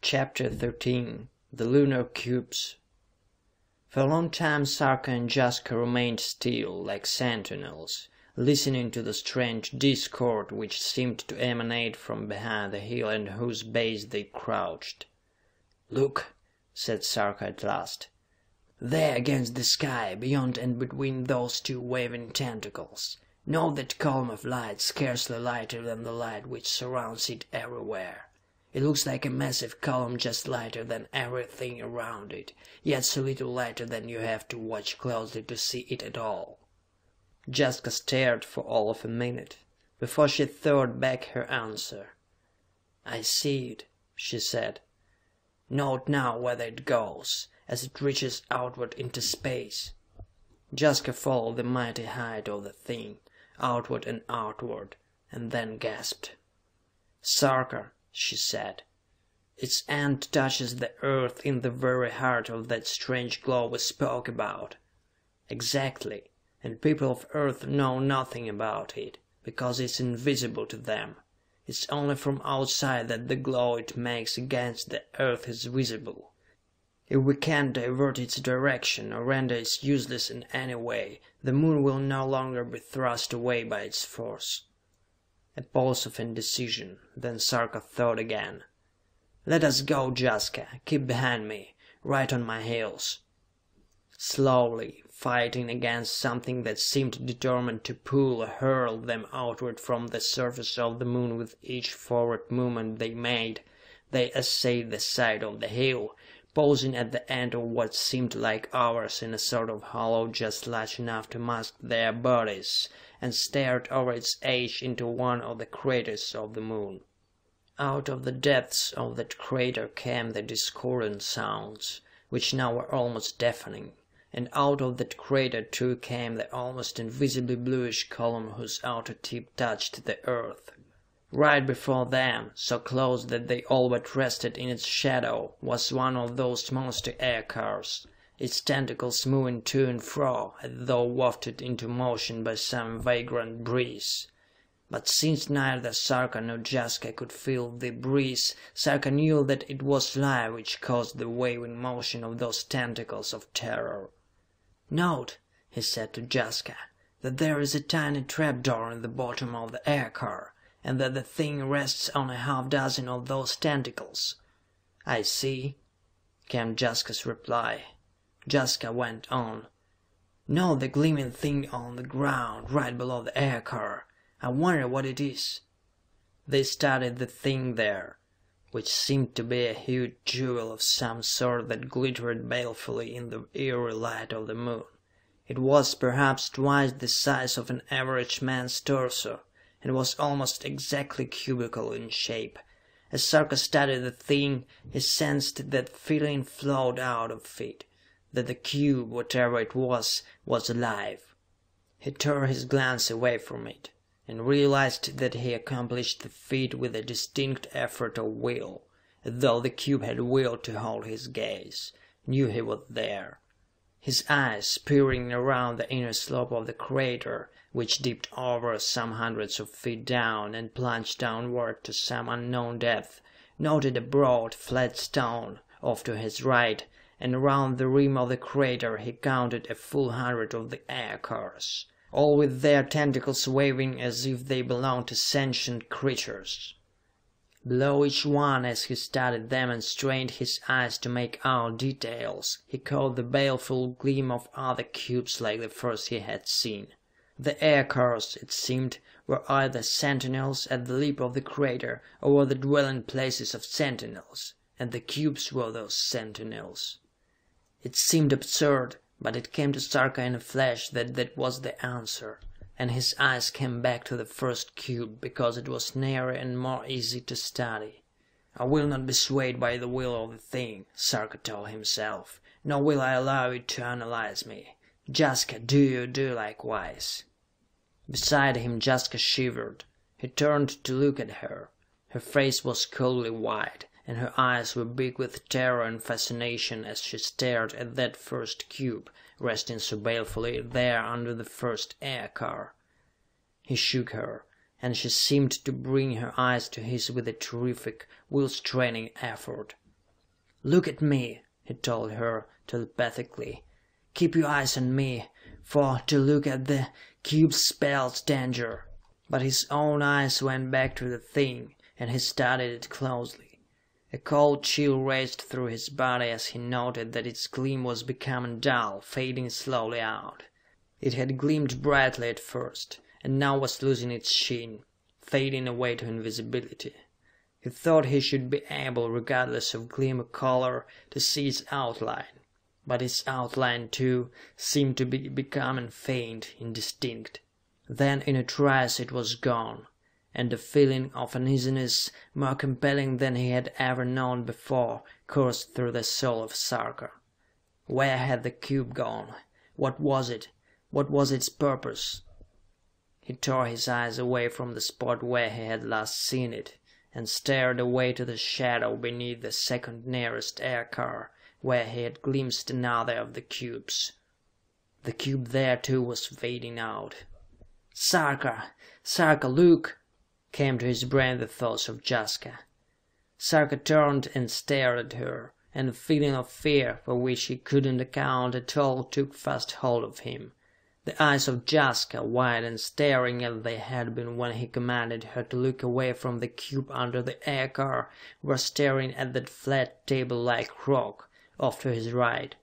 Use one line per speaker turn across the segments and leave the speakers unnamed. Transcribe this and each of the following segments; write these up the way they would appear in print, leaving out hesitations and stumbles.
Chapter 13. The Lunar Cubes. For a long time Sarka and Jaska remained still, like sentinels, listening to the strange discord which seemed to emanate from behind the hill at whose base they crouched. "Look," said Sarka at last. "There against the sky, beyond and between those two waving tentacles. Note that column of light, scarcely lighter than the light which surrounds it everywhere. It looks like a massive column just lighter than everything around it, yet so little lighter that you have to watch closely to see it at all." Jaska stared for all of a minute, before she thought back her answer. "I see it," she said. "Note now whether it goes, as it reaches outward into space." Jaska followed the mighty height of the thing, outward, and then gasped. "Sarka," she said, "its end touches the earth in the very heart of that strange glow we spoke about." "Exactly, and people of Earth know nothing about it, because it is invisible to them. It is only from outside that the glow it makes against the Earth is visible. If we can't divert its direction, or render it useless in any way, the Moon will no longer be thrust away by its force." A pause of indecision, then Sarka thought again. "Let us go, Jaska. Keep behind me, right on my heels." Slowly, fighting against something that seemed determined to pull or hurl them outward from the surface of the Moon with each forward movement they made, they essayed the side of the hill, pausing at the end of what seemed like hours in a sort of hollow just large enough to mask their bodies, and stared over its edge into one of the craters of the Moon. Out of the depths of that crater came the discordant sounds, which now were almost deafening, and out of that crater too came the almost invisibly bluish column whose outer tip touched the earth. Right before them, so close that they all but rested in its shadow, was one of those monster air cars, its tentacles moving to and fro, as though wafted into motion by some vagrant breeze. But since neither Sarka nor Jaska could feel the breeze, Sarka knew that it was life which caused the waving motion of those tentacles of terror. "Note," he said to Jaska, "that there is a tiny trapdoor in the bottom of the air car, and that the thing rests on a half dozen of those tentacles." "I see," came Jaska's reply. Jaska went on. "Note the gleaming thing on the ground, right below the air car. I wonder what it is." They studied the thing there, which seemed to be a huge jewel of some sort that glittered balefully in the eerie light of the Moon. It was perhaps twice the size of an average man's torso, and was almost exactly cubical in shape. As Sarka studied the thing, he sensed that feeling flowed out of it, that the cube, whatever it was alive. He tore his glance away from it, and realized that he accomplished the feat with a distinct effort of will, as though the cube had willed to hold his gaze, knew he was there. His eyes, peering around the inner slope of the crater, which dipped over some hundreds of feet down and plunged downward to some unknown depth, noted a broad, flat stone off to his right, and around the rim of the crater he counted a full 100 of the air cars, all with their tentacles waving as if they belonged to sentient creatures. Below each one, as he studied them and strained his eyes to make out details, he caught the baleful gleam of other cubes like the first he had seen. The air cars, it seemed, were either sentinels at the lip of the crater, or were the dwelling places of sentinels, and the cubes were those sentinels. It seemed absurd, but it came to Sarka in a flash that that was the answer, and his eyes came back to the first cube, because it was nearer and more easy to study. "I will not be swayed by the will of the thing," Sarka told himself, "nor will I allow it to analyze me. Jaska, do you do likewise." Beside him Jaska shivered. He turned to look at her. Her face was coldly white, and her eyes were big with terror and fascination as she stared at that first cube, resting so balefully there under the first air car. He shook her, and she seemed to bring her eyes to his with a terrific, will-straining effort. "Look at me," he told her, telepathically. "Keep your eyes on me, for to look at the cube spells danger." But his own eyes went back to the thing, and he studied it closely. A cold chill raced through his body as he noted that its gleam was becoming dull, fading slowly out. It had gleamed brightly at first, and now was losing its sheen, fading away to invisibility. He thought he should be able, regardless of gleam or color, to see its outline. But its outline, too, seemed to be becoming faint, indistinct. Then in a trice it was gone, and a feeling of uneasiness, more compelling than he had ever known before, coursed through the soul of Sarka. Where had the cube gone? What was it? What was its purpose? He tore his eyes away from the spot where he had last seen it, and stared away to the shadow beneath the second nearest aircar, where he had glimpsed another of the cubes. The cube there too was fading out. "Sarka! Sarka, look!" came to his brain the thoughts of Jaska. Sarka turned and stared at her, and a feeling of fear, for which he couldn't account at all, took fast hold of him. The eyes of Jaska, wide and staring as they had been when he commanded her to look away from the cube under the aircar, were staring at that flat table-like rock, off to his right.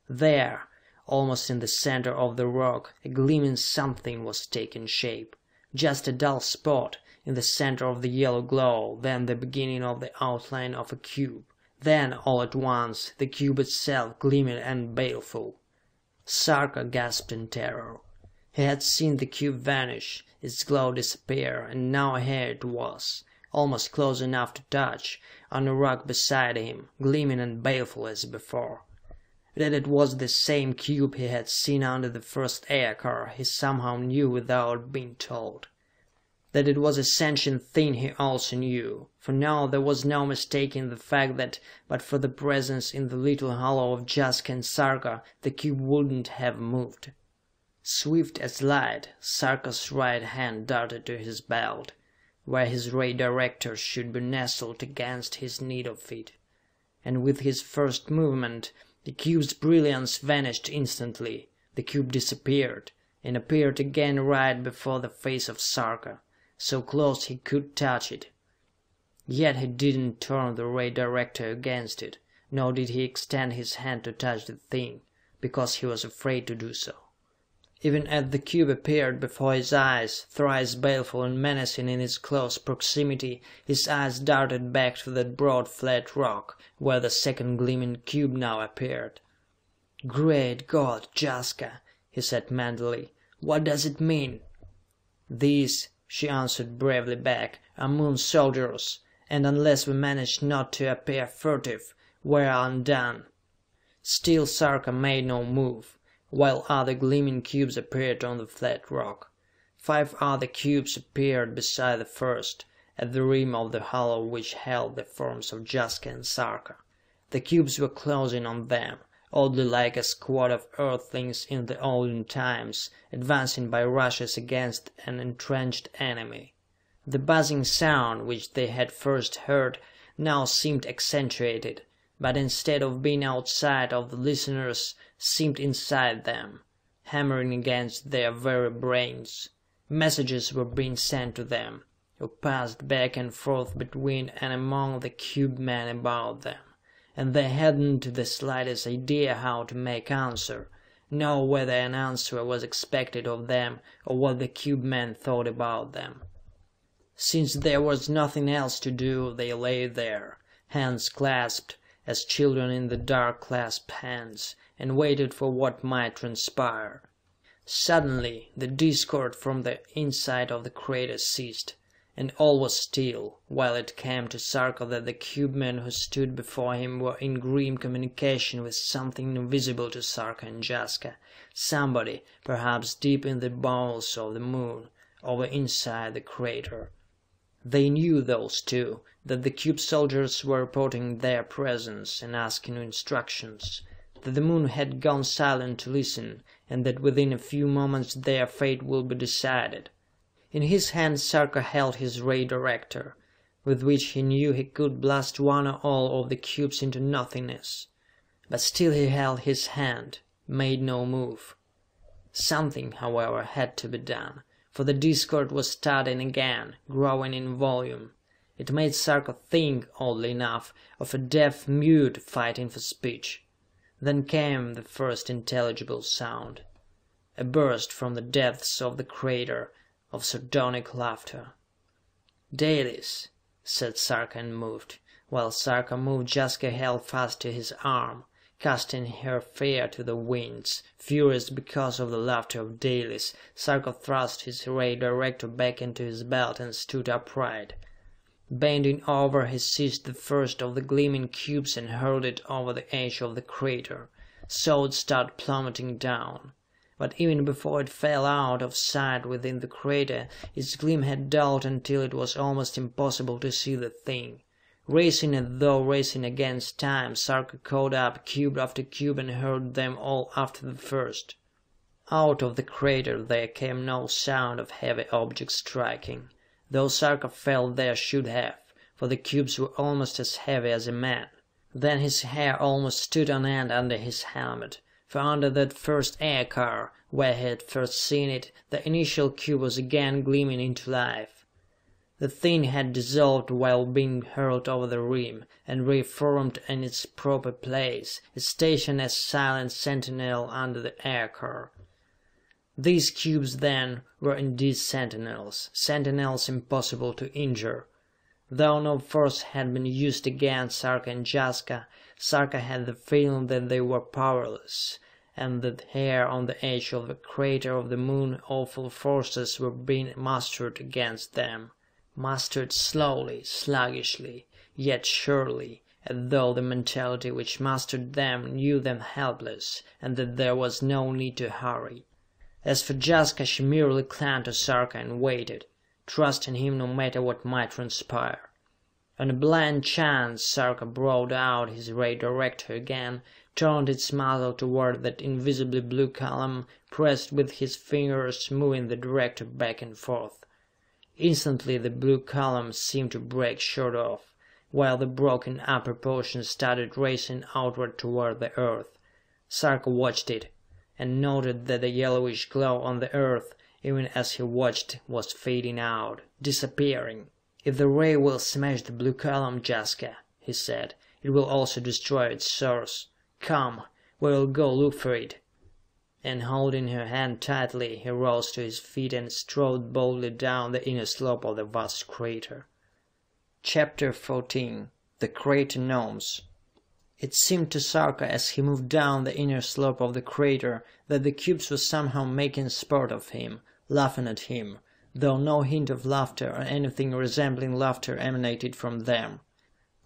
There, almost in the center of the rock, a gleaming something was taking shape. Just a dull spot, in the center of the yellow glow, then the beginning of the outline of a cube. Then, all at once, the cube itself, gleaming and baleful. Sarka gasped in terror. He had seen the cube vanish, its glow disappear, and now here it was, almost close enough to touch, on a rock beside him, gleaming and baleful as before. That it was the same cube he had seen under the first aircar, he somehow knew without being told. That it was a sentient thing he also knew, for now there was no mistaking the fact that, but for the presence in the little hollow of Jaska and Sarka, the cube wouldn't have moved. Swift as light, Sarka's right hand darted to his belt, where his ray director should be nestled against his need of it. And with his first movement, the cube's brilliance vanished instantly, the cube disappeared, and appeared again right before the face of Sarka, so close he could touch it. Yet he didn't turn the ray director against it, nor did he extend his hand to touch the thing, because he was afraid to do so. Even as the cube appeared before his eyes, thrice baleful and menacing in its close proximity, his eyes darted back to that broad flat rock, where the second gleaming cube now appeared. "Great God, Jaska!" he said mentally. "What does it mean?" "These," she answered bravely back, "are Moon soldiers, and unless we manage not to appear furtive, we are undone." Still Sarka made no move, while other gleaming cubes appeared on the flat rock. 5 other cubes appeared beside the first, at the rim of the hollow which held the forms of Jaska and Sarka. The cubes were closing on them, oddly like a squad of Earthlings in the olden times, advancing by rushes against an entrenched enemy. The buzzing sound which they had first heard now seemed accentuated, but instead of being outside of the listeners, seemed inside them, hammering against their very brains. Messages were being sent to them, who passed back and forth between and among the cube men about them, and they hadn't the slightest idea how to make answer, nor whether an answer was expected of them, or what the cube men thought about them. Since there was nothing else to do, they lay there, hands clasped, as children in the dark clasp hands, and waited for what might transpire. Suddenly, the discord from the inside of the crater ceased, and all was still, while it came to Sarka that the cube men who stood before him were in grim communication with something invisible to Sarka and Jaska, somebody, perhaps deep in the bowels of the Moon, over inside the crater. They knew, those two, that the cube soldiers were reporting their presence and asking instructions, that the Moon had gone silent to listen, and that within a few moments their fate will be decided. In his hand Sarka held his ray director. with which he knew he could blast one or all of the cubes into nothingness. But still he held his hand, made no move. Something, however, had to be done, for the discord was starting again, growing in volume. It made Sarka think, oddly enough, of a deaf mute fighting for speech. Then came the first intelligible sound. A burst from the depths of the crater of sardonic laughter. "Dalis," said Sarka and moved. While Sarka moved, Jaska held fast to his arm, casting her fear to the winds. Furious because of the laughter of Dalis, Sarka thrust his ray director back into his belt and stood upright. Bending over, he seized the first of the gleaming cubes and hurled it over the edge of the crater. Saw it start plummeting down. But even before it fell out of sight within the crater, its gleam had dulled until it was almost impossible to see the thing. Racing as though racing against time, Sarka caught up cube after cube and hurled them all after the first. Out of the crater there came no sound of heavy objects striking, though Sarka felt there should have, for the cubes were almost as heavy as a man. Then his hair almost stood on end under his helmet, for under that first air car, where he had first seen it, the initial cube was again gleaming into life. The thing had dissolved while being hurled over the rim, and reformed in its proper place, stationed as silent sentinel under the air car. These cubes, then, were indeed sentinels, sentinels impossible to injure. Though no force had been used against Sarka and Jaska, Sarka had the feeling that they were powerless, and that here on the edge of the crater of the moon awful forces were being mastered against them. Mastered slowly, sluggishly, yet surely, as though the mentality which mastered them knew them helpless, and that there was no need to hurry. As for Jaska, she merely clung to Sarka and waited, trusting him no matter what might transpire. On a blind chance, Sarka brought out his ray director again, turned its muzzle toward that invisibly blue column, pressed with his fingers, moving the director back and forth. Instantly the blue column seemed to break short off, while the broken upper portion started racing outward toward the earth. Sarka watched it, and noted that the yellowish glow on the earth, even as he watched, was fading out, disappearing. "If the ray will smash the blue column, Jaska," he said, "it will also destroy its source. Come, we will go look for it." And holding her hand tightly, he rose to his feet and strode boldly down the inner slope of the vast crater. Chapter 14. The Crater Gnomes. It seemed to Sarka as he moved down the inner slope of the crater that the cubes were somehow making sport of him, laughing at him, though no hint of laughter or anything resembling laughter emanated from them.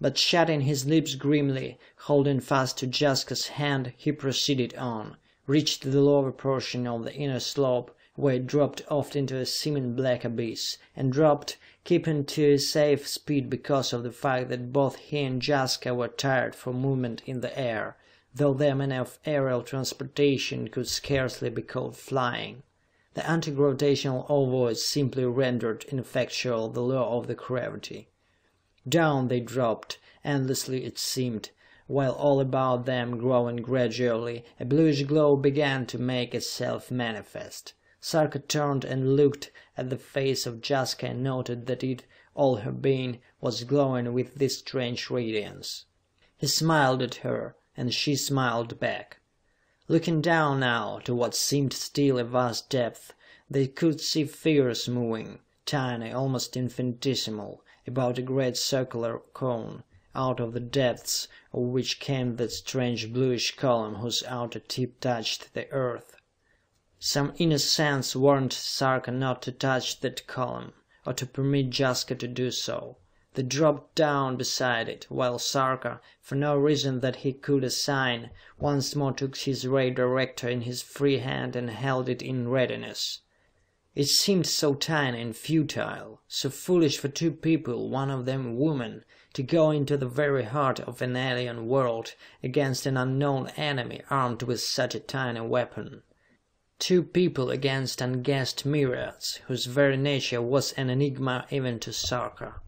But shutting his lips grimly, holding fast to Jaska's hand, he proceeded on, reached the lower portion of the inner slope, where it dropped off into a seeming black abyss, and dropped, keeping to a safe speed because of the fact that both he and Jaska were tired for movement in the air, though their manner of aerial transportation could scarcely be called flying. The anti-gravitational ovoids simply rendered ineffectual the law of the gravity. Down they dropped, endlessly it seemed, while all about them, growing gradually, a bluish glow began to make itself manifest. Sarka turned and looked at the face of Jaska and noted that it, all her being, was glowing with this strange radiance. He smiled at her, and she smiled back. Looking down now, to what seemed still a vast depth, they could see figures moving, tiny, almost infinitesimal, about a great circular cone, out of the depths of which came that strange bluish column whose outer tip touched the earth. Some inner sense warned Sarka not to touch that column, or to permit Jaska to do so. They dropped down beside it, while Sarka, for no reason that he could assign, once more took his ray director in his free hand and held it in readiness. It seemed so tiny and futile, so foolish for two people, one of them a woman, to go into the very heart of an alien world against an unknown enemy armed with such a tiny weapon. Two people against unguessed myriads, whose very nature was an enigma even to Sarka.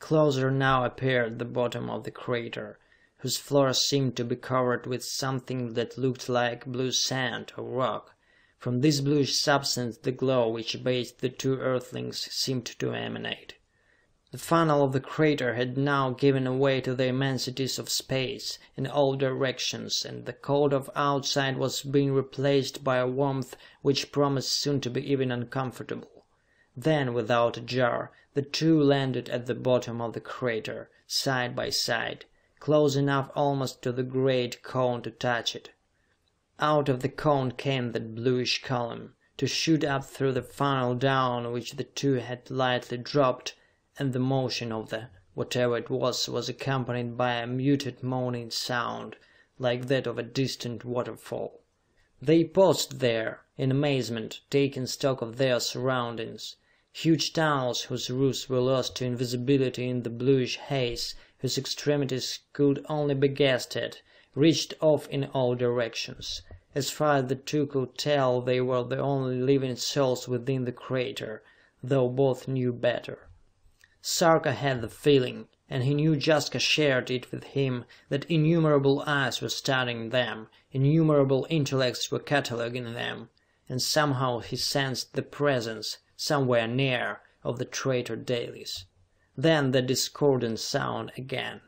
Closer now appeared the bottom of the crater, whose floor seemed to be covered with something that looked like blue sand or rock. From this bluish substance the glow which bathed the two Earthlings seemed to emanate. The funnel of the crater had now given way to the immensities of space, in all directions, and the cold of outside was being replaced by a warmth which promised soon to be even uncomfortable. Then, without a jar, the two landed at the bottom of the crater, side by side, close enough almost to the great cone to touch it. Out of the cone came that bluish column, to shoot up through the funnel down which the two had lightly dropped, and the motion of the whatever it was accompanied by a muted moaning sound, like that of a distant waterfall. They paused there, in amazement, taking stock of their surroundings. Huge tunnels whose roofs were lost to invisibility in the bluish haze, whose extremities could only be guessed at, reached off in all directions. As far as the two could tell, they were the only living souls within the crater, though both knew better. Sarka had the feeling, and he knew Jaska shared it with him, that innumerable eyes were studying them, innumerable intellects were cataloguing them, and somehow he sensed the presence, somewhere near, of the traitor Dalis. Then the discordant sound again,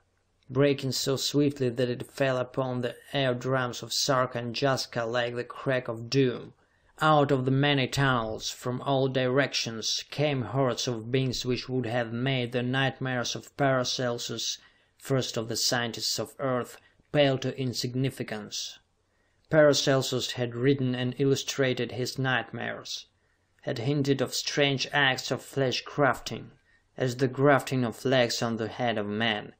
breaking so swiftly that it fell upon the eardrums of Sarka and Jaska like the crack of doom. Out of the many tunnels, from all directions, came hordes of beings which would have made the nightmares of Paracelsus, first of the scientists of Earth, pale to insignificance. Paracelsus had written and illustrated his nightmares, had hinted of strange acts of flesh grafting, as the grafting of legs on the head of man.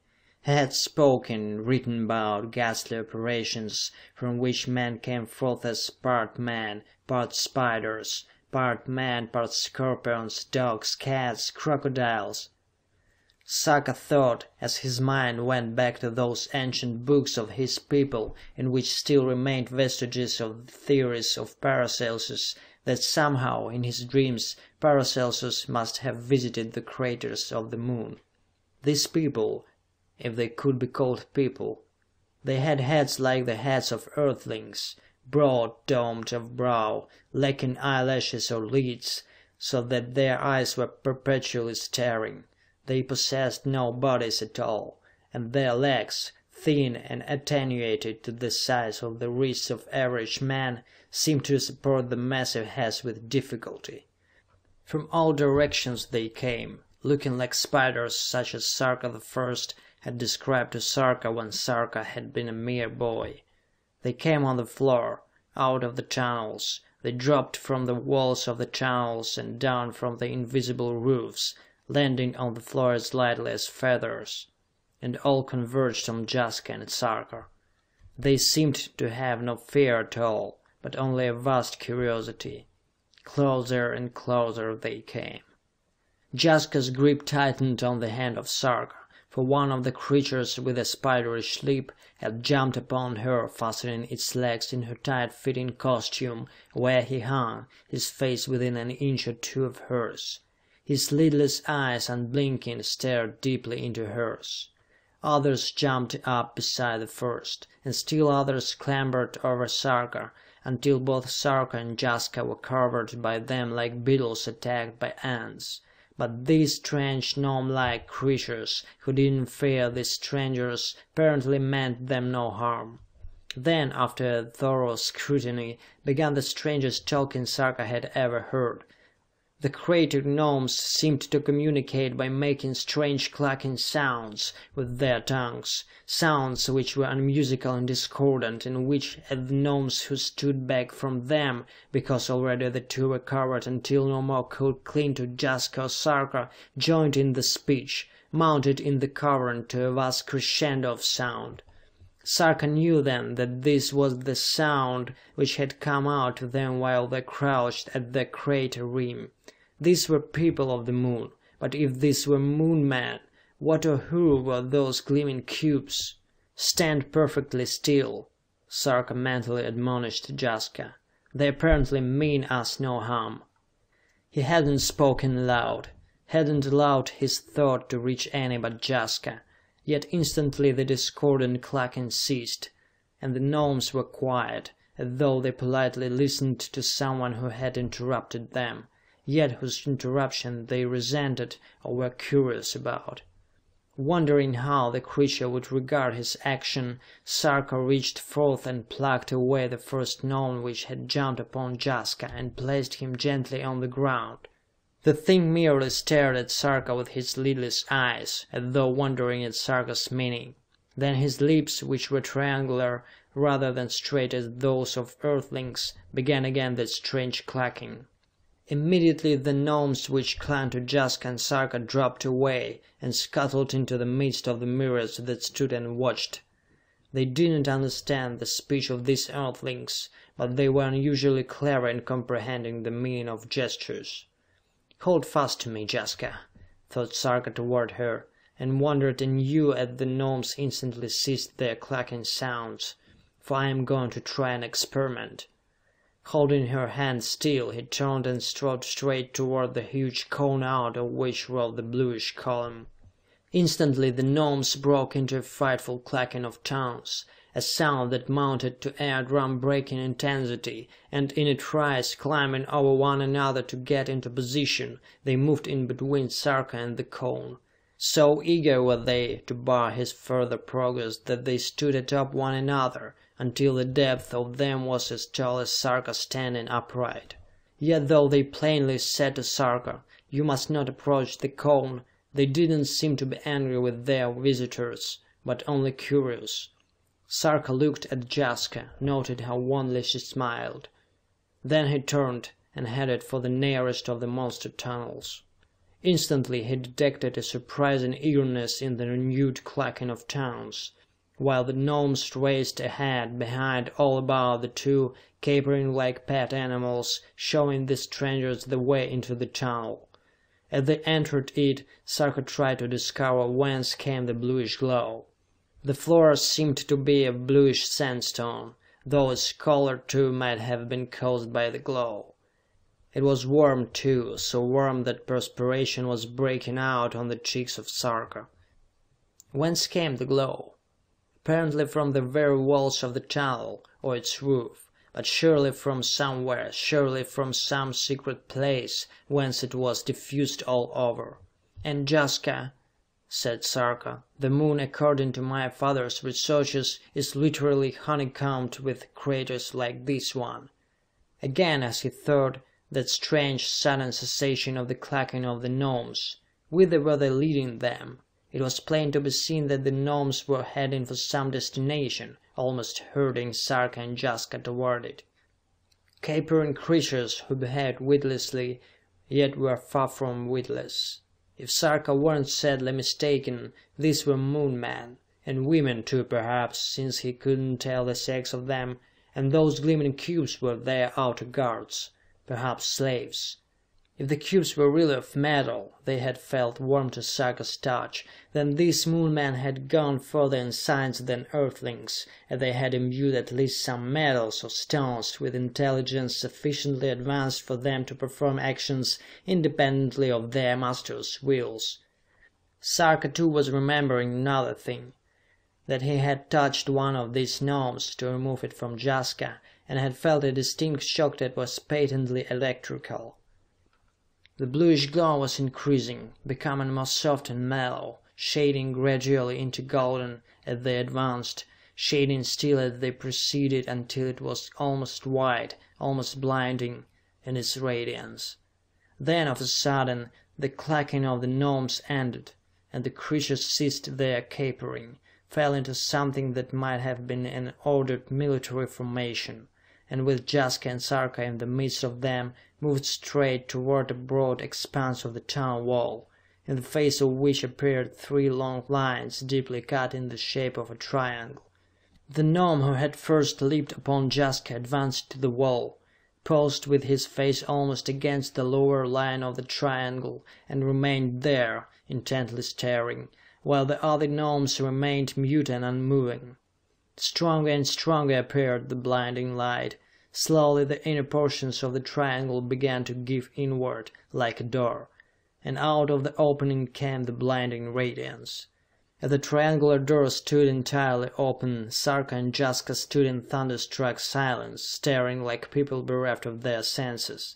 He had spoken and written about ghastly operations from which men came forth as part man, part spiders, part man, part scorpions, dogs, cats, crocodiles. Sarka thought, as his mind went back to those ancient books of his people, in which still remained vestiges of the theories of Paracelsus, that somehow, in his dreams, Paracelsus must have visited the craters of the moon. These people, if they could be called people, they had heads like the heads of Earthlings, broad, domed of brow, lacking eyelashes or lids, so that their eyes were perpetually staring. They possessed no bodies at all, and their legs, thin and attenuated to the size of the wrists of average man, seemed to support the massive heads with difficulty. From all directions they came, looking like spiders such as Sarka the First had described to Sarka when Sarka had been a mere boy. They came on the floor, out of the tunnels, they dropped from the walls of the tunnels and down from the invisible roofs, landing on the floor as lightly as feathers, and all converged on Jaska and Sarka. They seemed to have no fear at all, but only a vast curiosity. Closer and closer they came. Jaska's grip tightened on the hand of Sarka, for one of the creatures with a spiderish leap had jumped upon her, fastening its legs in her tight-fitting costume, where he hung, his face within an inch or two of hers. His lidless eyes, unblinking, stared deeply into hers. Others jumped up beside the first, and still others clambered over Sarka, until both Sarka and Jaska were covered by them like beetles attacked by ants. But these strange gnome-like creatures, who didn't fear these strangers, apparently meant them no harm. Then, after a thorough scrutiny, began the strangest talking Sarka had ever heard. The crater gnomes seemed to communicate by making strange clucking sounds with their tongues, sounds which were unmusical and discordant, in which the gnomes who stood back from them, because already the two were covered until no more could cling to Jaska or Sarka, joined in the speech, mounted in the cavern to a vast crescendo of sound. Sarka knew then that this was the sound which had come out to them while they crouched at the crater rim. These were people of the moon, but if these were moon men, what or who were those gleaming cubes? "Stand perfectly still," Sarka mentally admonished Jaska. "They apparently mean us no harm." He hadn't spoken loud. hadn't allowed his thought to reach any but Jaska, yet instantly the discordant clacking ceased, and the gnomes were quiet, as though they politely listened to someone who had interrupted them, yet whose interruption they resented or were curious about. Wondering how the creature would regard his action, Sarka reached forth and plucked away the first gnome which had jumped upon Jaska and placed him gently on the ground. The thing merely stared at Sarka with his lidless eyes, as though wondering at Sarka's meaning. Then his lips, which were triangular rather than straight as those of earthlings, began again that strange clacking. Immediately the gnomes which clung to Jaska and Sarka dropped away, and scuttled into the midst of the myriads that stood and watched. They didn't understand the speech of these earthlings, but they were unusually clever in comprehending the meaning of gestures. "Hold fast to me, Jaska," thought Sarka toward her, and wondered anew as the gnomes instantly ceased their clacking sounds, "for I am going to try an experiment." Holding her hand still, he turned and strode straight toward the huge cone out of which rolled the bluish column. Instantly the gnomes broke into a frightful clacking of tongues, a sound that mounted to eardrum breaking intensity, and in a trice, climbing over one another to get into position, they moved in between Sarka and the cone. So eager were they to bar his further progress that they stood atop one another, until the depth of them was as tall as Sarka standing upright. Yet though they plainly said to Sarka, "You must not approach the cone," they didn't seem to be angry with their visitors, but only curious. Sarka looked at Jaska, noted how wanly she smiled. Then he turned, and headed for the nearest of the monster tunnels. Instantly he detected a surprising eagerness in the renewed clacking of tongues, while the gnomes raced ahead, behind, all about the two, capering like pet animals, showing the strangers the way into the tunnel. As they entered it, Sarka tried to discover whence came the bluish glow. The floor seemed to be of bluish sandstone, though its color too might have been caused by the glow. It was warm too, so warm that perspiration was breaking out on the cheeks of Sarka. Whence came the glow? Apparently from the very walls of the tunnel, or its roof, but surely from somewhere, surely from some secret place whence it was diffused all over. "And Jaska," said Sarka, "the moon, according to my father's researches, is literally honeycombed with craters like this one." Again, as he thought, that strange, sudden cessation of the clacking of the gnomes. Whither were they leading them? It was plain to be seen that the gnomes were heading for some destination, almost herding Sarka and Jaska toward it. Capering creatures who behaved witlessly, yet were far from witless. If Sarka weren't sadly mistaken, these were Moon men, and women too perhaps, since he couldn't tell the sex of them, and those gleaming cubes were their outer guards, perhaps slaves. If the cubes were really of metal, they had felt warm to Sarka's touch, then these Moon men had gone further in science than Earthlings, as they had imbued at least some metals or stones with intelligence sufficiently advanced for them to perform actions independently of their masters' wills. Sarka too was remembering another thing, that he had touched one of these gnomes to remove it from Jaska, and had felt a distinct shock that was patently electrical. The bluish glow was increasing, becoming more soft and mellow, shading gradually into golden as they advanced, shading still as they proceeded until it was almost white, almost blinding, in its radiance. Then, of a sudden, the clacking of the gnomes ended, and the creatures ceased their capering, fell into something that might have been an ordered military formation, and with Jaska and Sarka in the midst of them, moved straight toward a broad expanse of the tunnel wall, in the face of which appeared three long lines deeply cut in the shape of a triangle. The gnome who had first leaped upon Jaska advanced to the wall, paused with his face almost against the lower line of the triangle, and remained there, intently staring, while the other gnomes remained mute and unmoving. Stronger and stronger appeared the blinding light. Slowly the inner portions of the triangle began to give inward, like a door, and out of the opening came the blinding radiance. As the triangular door stood entirely open, Sarka and Jaska stood in thunderstruck silence, staring like people bereft of their senses.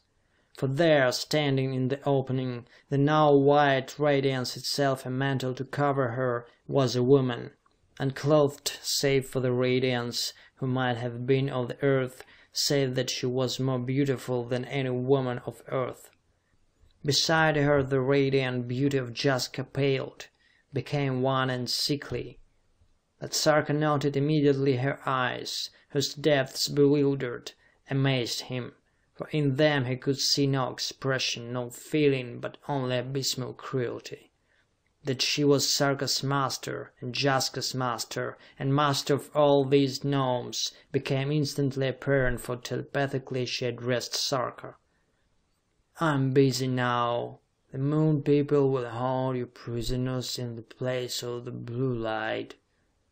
For there, standing in the opening, the now white radiance itself a mantle to cover her, was a woman, unclothed save for the radiance, who might have been of the earth, save that she was more beautiful than any woman of earth. Beside her the radiant beauty of Jaska paled, became wan and sickly. But Sarka noted immediately her eyes, whose depths bewildered, amazed him, for in them he could see no expression, no feeling, but only abysmal cruelty. That she was Sarka's master, and Jaska's master, and master of all these Gnomes, became instantly apparent, for telepathically she addressed Sarka. "I am busy now. The Moon People will hold you prisoners in the place of the blue light,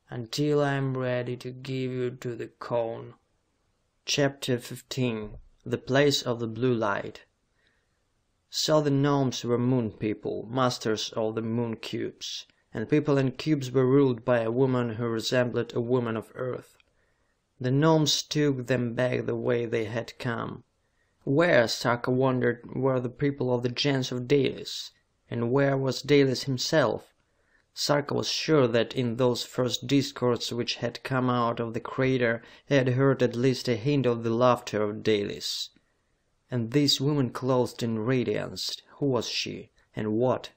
until I am ready to give you to the Cone." Chapter 15. The Place of the Blue Light. So the Gnomes were Moon People, masters of the Moon Cubes, and people and cubes were ruled by a woman who resembled a woman of Earth. The Gnomes took them back the way they had come. Where, Sarka wondered, were the people of the gens of Dalis? And where was Dalis himself? Sarka was sure that in those first discords which had come out of the crater he had heard at least a hint of the laughter of Dalis. And this woman clothed in radiance, who was she, and what?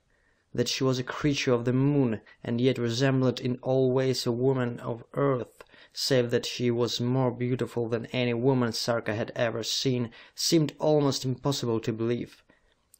That she was a creature of the moon, and yet resembled in all ways a woman of earth, save that she was more beautiful than any woman Sarka had ever seen, seemed almost impossible to believe.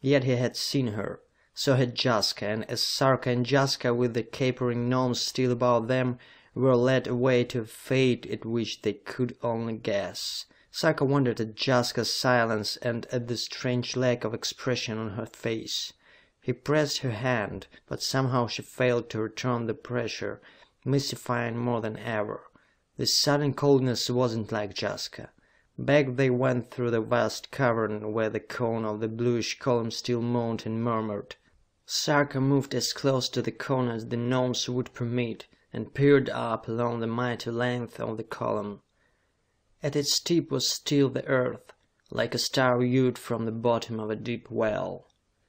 Yet he had seen her. So had Jaska, and as Sarka and Jaska, with the capering Gnomes still about them, were led away to a fate at which they could only guess, Sarka wondered at Jaska's silence and at the strange lack of expression on her face. He pressed her hand, but somehow she failed to return the pressure, mystifying more than ever. This sudden coldness wasn't like Jaska. Back they went through the vast cavern where the cone of the bluish column still moaned and murmured. Sarka moved as close to the cone as the Gnomes would permit, and peered up along the mighty length of the column. At its tip was still the earth, like a star viewed from the bottom of a deep well.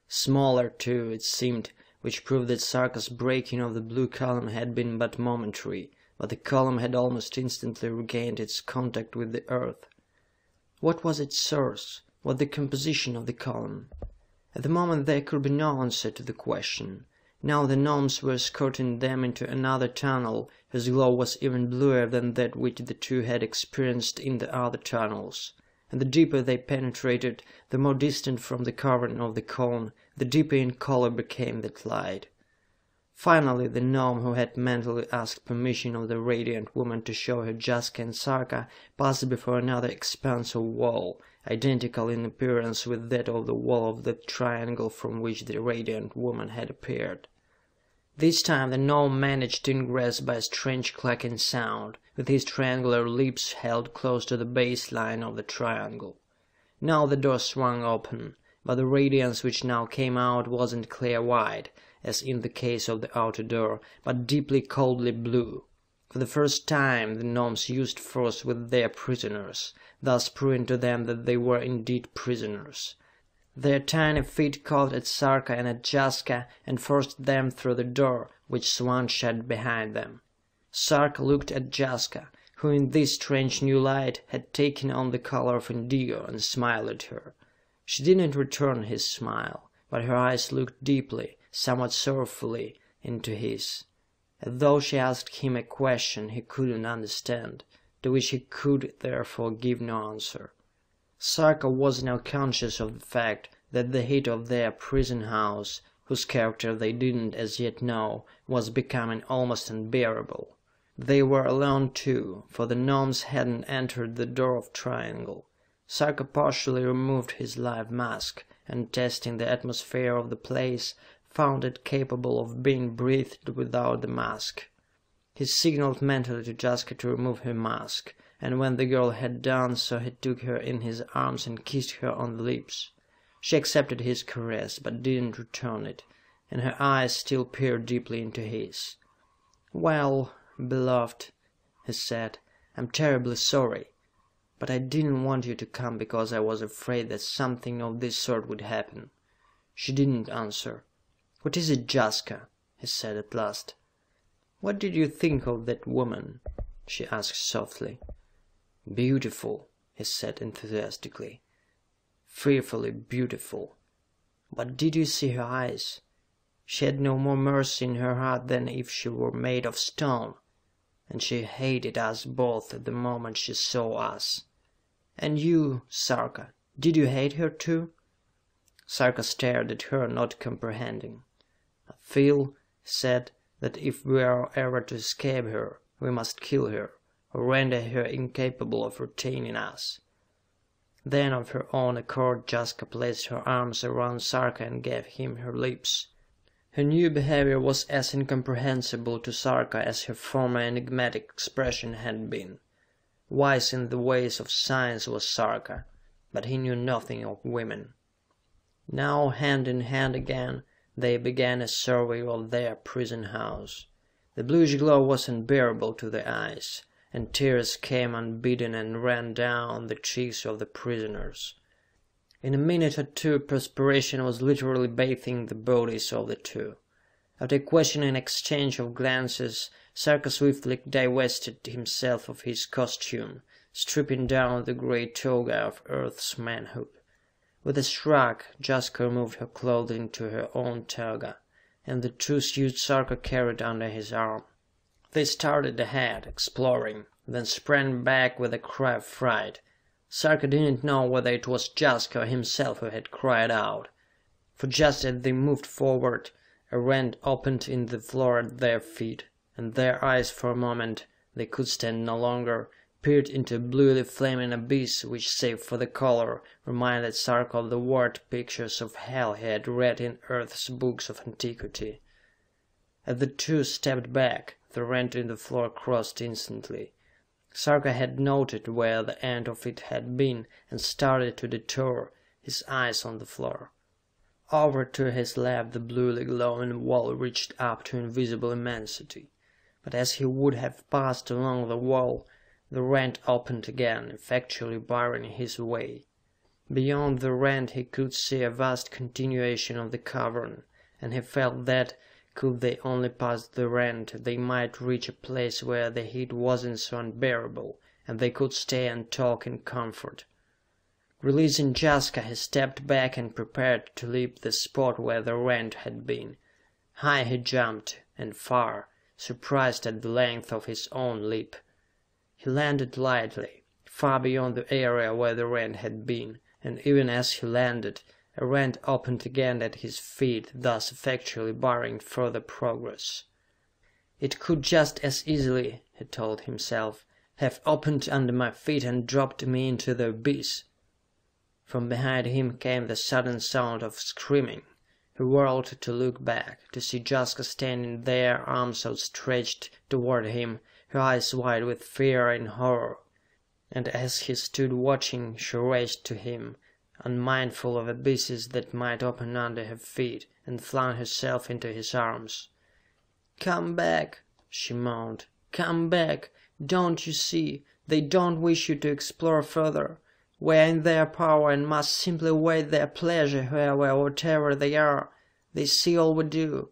Smaller, too, it seemed, which proved that Sarka's breaking of the blue column had been but momentary, but the column had almost instantly regained its contact with the earth. What was its source? What the composition of the column? At the moment there could be no answer to the question. Now the Gnomes were escorting them into another tunnel, whose glow was even bluer than that which the two had experienced in the other tunnels. And the deeper they penetrated, the more distant from the cavern of the cone, the deeper in color became that light. Finally, the Gnome who had mentally asked permission of the radiant woman to show her Jaska and Sarka passed before another expanse of wall, identical in appearance with that of the wall of the triangle from which the radiant woman had appeared. This time the Gnome managed to ingress by a strange clacking sound, with his triangular lips held close to the base line of the triangle. Now the door swung open, but the radiance which now came out wasn't clear white, as in the case of the outer door, but deeply coldly blue. For the first time the Gnomes used force with their prisoners, thus proving to them that they were indeed prisoners. Their tiny feet caught at Sarka and at Jaska and forced them through the door, which swung shut behind them. Sarka looked at Jaska, who in this strange new light had taken on the color of indigo, and smiled at her. She didn't return his smile, but her eyes looked deeply, somewhat sorrowfully, into his, as though she asked him a question he couldn't understand, to which he could therefore give no answer. Sarka was now conscious of the fact that the heat of their prison house, whose character they didn't as yet know, was becoming almost unbearable. They were alone too, for the Gnomes hadn't entered the door of triangle. Sarka partially removed his live mask, and testing the atmosphere of the place, found it capable of being breathed without the mask. He signaled mentally to Jaska to remove her mask, and when the girl had done so he took her in his arms and kissed her on the lips. She accepted his caress, but didn't return it, and her eyes still peered deeply into his. "Well, beloved," he said, "I'm terribly sorry. But I didn't want you to come because I was afraid that something of this sort would happen." She didn't answer. "What is it, Jaska?" he said at last. "What did you think of that woman?" she asked softly. "Beautiful," he said enthusiastically. "Fearfully beautiful. But did you see her eyes? She had no more mercy in her heart than if she were made of stone. And she hated us both at the moment she saw us. And you, Sarka, did you hate her too?" Sarka stared at her, not comprehending. "I feel," he said, "that if we are ever to escape her, we must kill her, or render her incapable of retaining us." Then of her own accord Jaska placed her arms around Sarka and gave him her lips. Her new behavior was as incomprehensible to Sarka as her former enigmatic expression had been. Wise in the ways of science was Sarka, but he knew nothing of women. Now, hand in hand again, they began a survey of their prison house. The bluish glow was unbearable to the eyes, and tears came unbidden and ran down the cheeks of the prisoners. In a minute or two perspiration was literally bathing the bodies of the two. After a questioning exchange of glances, Sarka swiftly divested himself of his costume, stripping down the grey toga of Earth's manhood. With a shrug, Jaska removed her clothing to her own toga, and the two suits Sarka carried under his arm. They started ahead, exploring, then sprang back with a cry of fright. Sarka didn't know whether it was Jaska or himself who had cried out, for just as they moved forward, a rent opened in the floor at their feet, and their eyes for a moment, they could stand no longer, peered into a bluely flaming abyss which, save for the color, reminded Sarka of the word pictures of hell he had read in Earth's books of antiquity. As the two stepped back, the rent in the floor crossed instantly. Sarka had noted where the end of it had been and started to detour, his eyes on the floor. Over to his left the bluely glowing wall reached up to invisible immensity, but as he would have passed along the wall, the rent opened again, effectually barring his way. Beyond the rent he could see a vast continuation of the cavern, and he felt that, could they only pass the rent, they might reach a place where the heat wasn't so unbearable, and they could stay and talk in comfort. Releasing Jaska, he stepped back and prepared to leap the spot where the rent had been. High he jumped, and far, surprised at the length of his own leap. He landed lightly, far beyond the area where the rent had been, and even as he landed, a rent opened again at his feet, thus effectually barring further progress. "It could just as easily," he told himself, "have opened under my feet and dropped me into the abyss." From behind him came the sudden sound of screaming. He whirled to look back, to see Jaska standing there, arms outstretched toward him, her eyes wide with fear and horror. And as he stood watching, she raced to him, unmindful of abysses that might open under her feet, and flung herself into his arms. "Come back," she moaned. "Come back! Don't you see? They don't wish you to explore further. We are in their power and must simply await their pleasure whoever or whatever they are. They see all we do."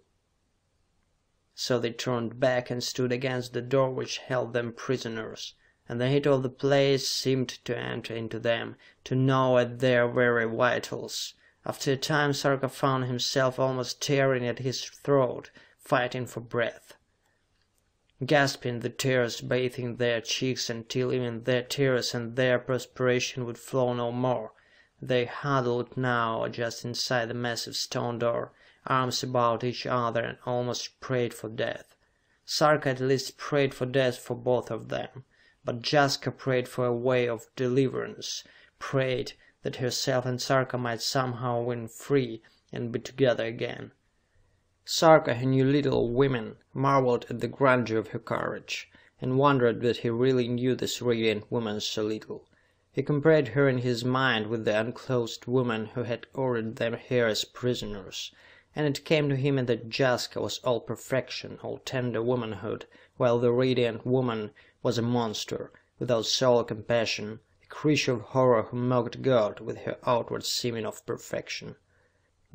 So they turned back and stood against the door which held them prisoners, and the heat of the place seemed to enter into them, to gnaw at their very vitals. After a time Sarka found himself almost tearing at his throat, fighting for breath. Gasping, the tears bathing their cheeks until even their tears and their perspiration would flow no more, they huddled now just inside the massive stone door, arms about each other, and almost prayed for death. Sarka at least prayed for death for both of them, but Jaska prayed for a way of deliverance, prayed that herself and Sarka might somehow win free and be together again. Sarka, who knew little of women, marveled at the grandeur of her courage, and wondered that he really knew this radiant woman so little. He compared her in his mind with the unclothed woman who had ordered them here as prisoners, and it came to him that Jaska was all perfection, all tender womanhood, while the radiant woman was a monster, without soul or compassion, a creature of horror who mocked God with her outward seeming of perfection.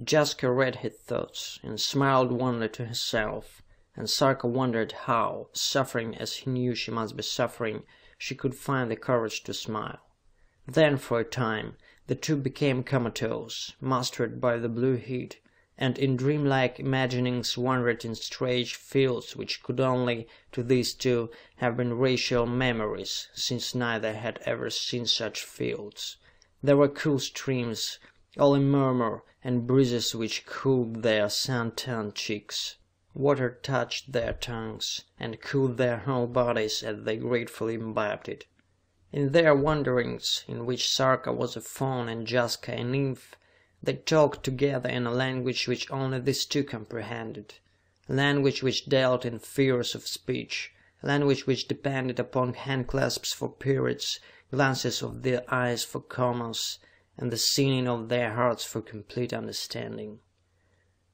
Jaska read his thoughts, and smiled wanly to herself, and Sarka wondered how, suffering as he knew she must be suffering, she could find the courage to smile. Then, for a time, the two became comatose, mastered by the blue heat, and in dreamlike imaginings wandered in strange fields which could only, to these two, have been racial memories, since neither had ever seen such fields. There were cool streams, all in murmur, and breezes which cooled their sun-tanned cheeks. Water touched their tongues, and cooled their whole bodies as they gratefully imbibed it. In their wanderings, in which Sarka was a faun and Jaska a nymph, they talked together in a language which only these two comprehended, a language which dealt in figures of speech, a language which depended upon handclasps for periods, glances of their eyes for commas, and the singing of their hearts for complete understanding.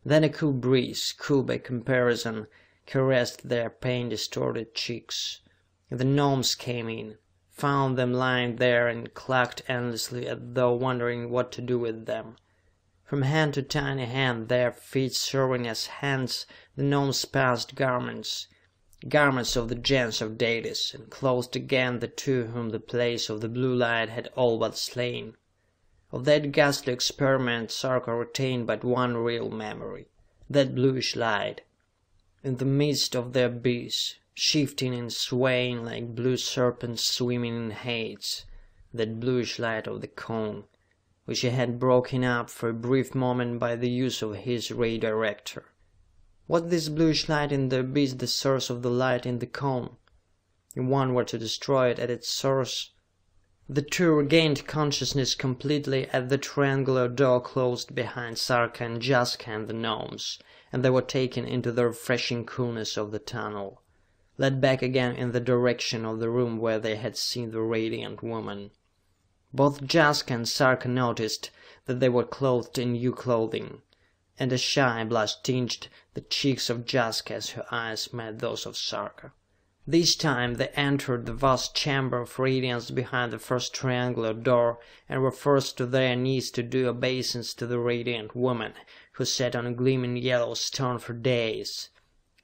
Then a cool breeze, cool by comparison, caressed their pain-distorted cheeks. The gnomes came in, found them lying there, and clucked endlessly as though wondering what to do with them. From hand to tiny hand, their feet serving as hands, the gnomes passed garments, garments of the gens of deities, and clothed again the two whom the blaze of the blue light had all but slain. Of that ghastly experiment Sarka retained but one real memory, that bluish light. In the midst of the abyss, shifting and swaying like blue serpents swimming in Hades, that bluish light of the cone, which he had broken up for a brief moment by the use of his ray director. Was this bluish light in the abyss the source of the light in the cone? If one were to destroy it at its source... The two regained consciousness completely as the triangular door closed behind Sarka and Jaska and the gnomes, and they were taken into the refreshing coolness of the tunnel, led back again in the direction of the room where they had seen the radiant woman. Both Jaska and Sarka noticed that they were clothed in new clothing, and a shy blush tinged the cheeks of Jaska as her eyes met those of Sarka. This time they entered the vast chamber of radiance behind the first triangular door, and were forced to their knees to do obeisance to the radiant woman, who sat on a gleaming yellow stone for days.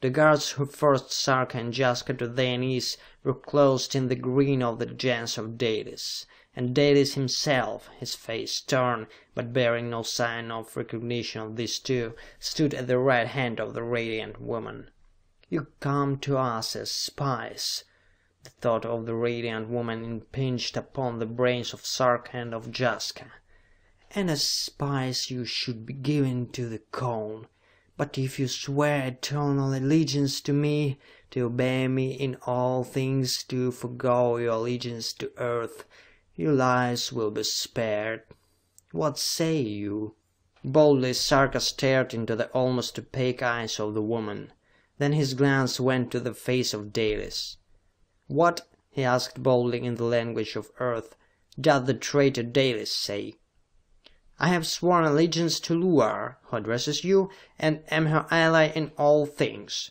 The guards who forced Sarka and Jaska to their knees were clothed in the green of the gens of deities, and Deities himself, his face stern, but bearing no sign of recognition of these two, stood at the right hand of the radiant woman. "You come to us as spies," the thought of the radiant woman impinged upon the brains of Sarka and of Jaska. "And as spies you should be given to the cone. But if you swear eternal allegiance to me, to obey me in all things, to forgo your allegiance to earth, your lives will be spared. What say you?" Boldly Sarka stared into the almost opaque eyes of the woman. Then his glance went to the face of Deities. "What," he asked boldly in the language of Earth, "does the traitor Deities say?" "I have sworn allegiance to Luar, who addresses you, and am her ally in all things.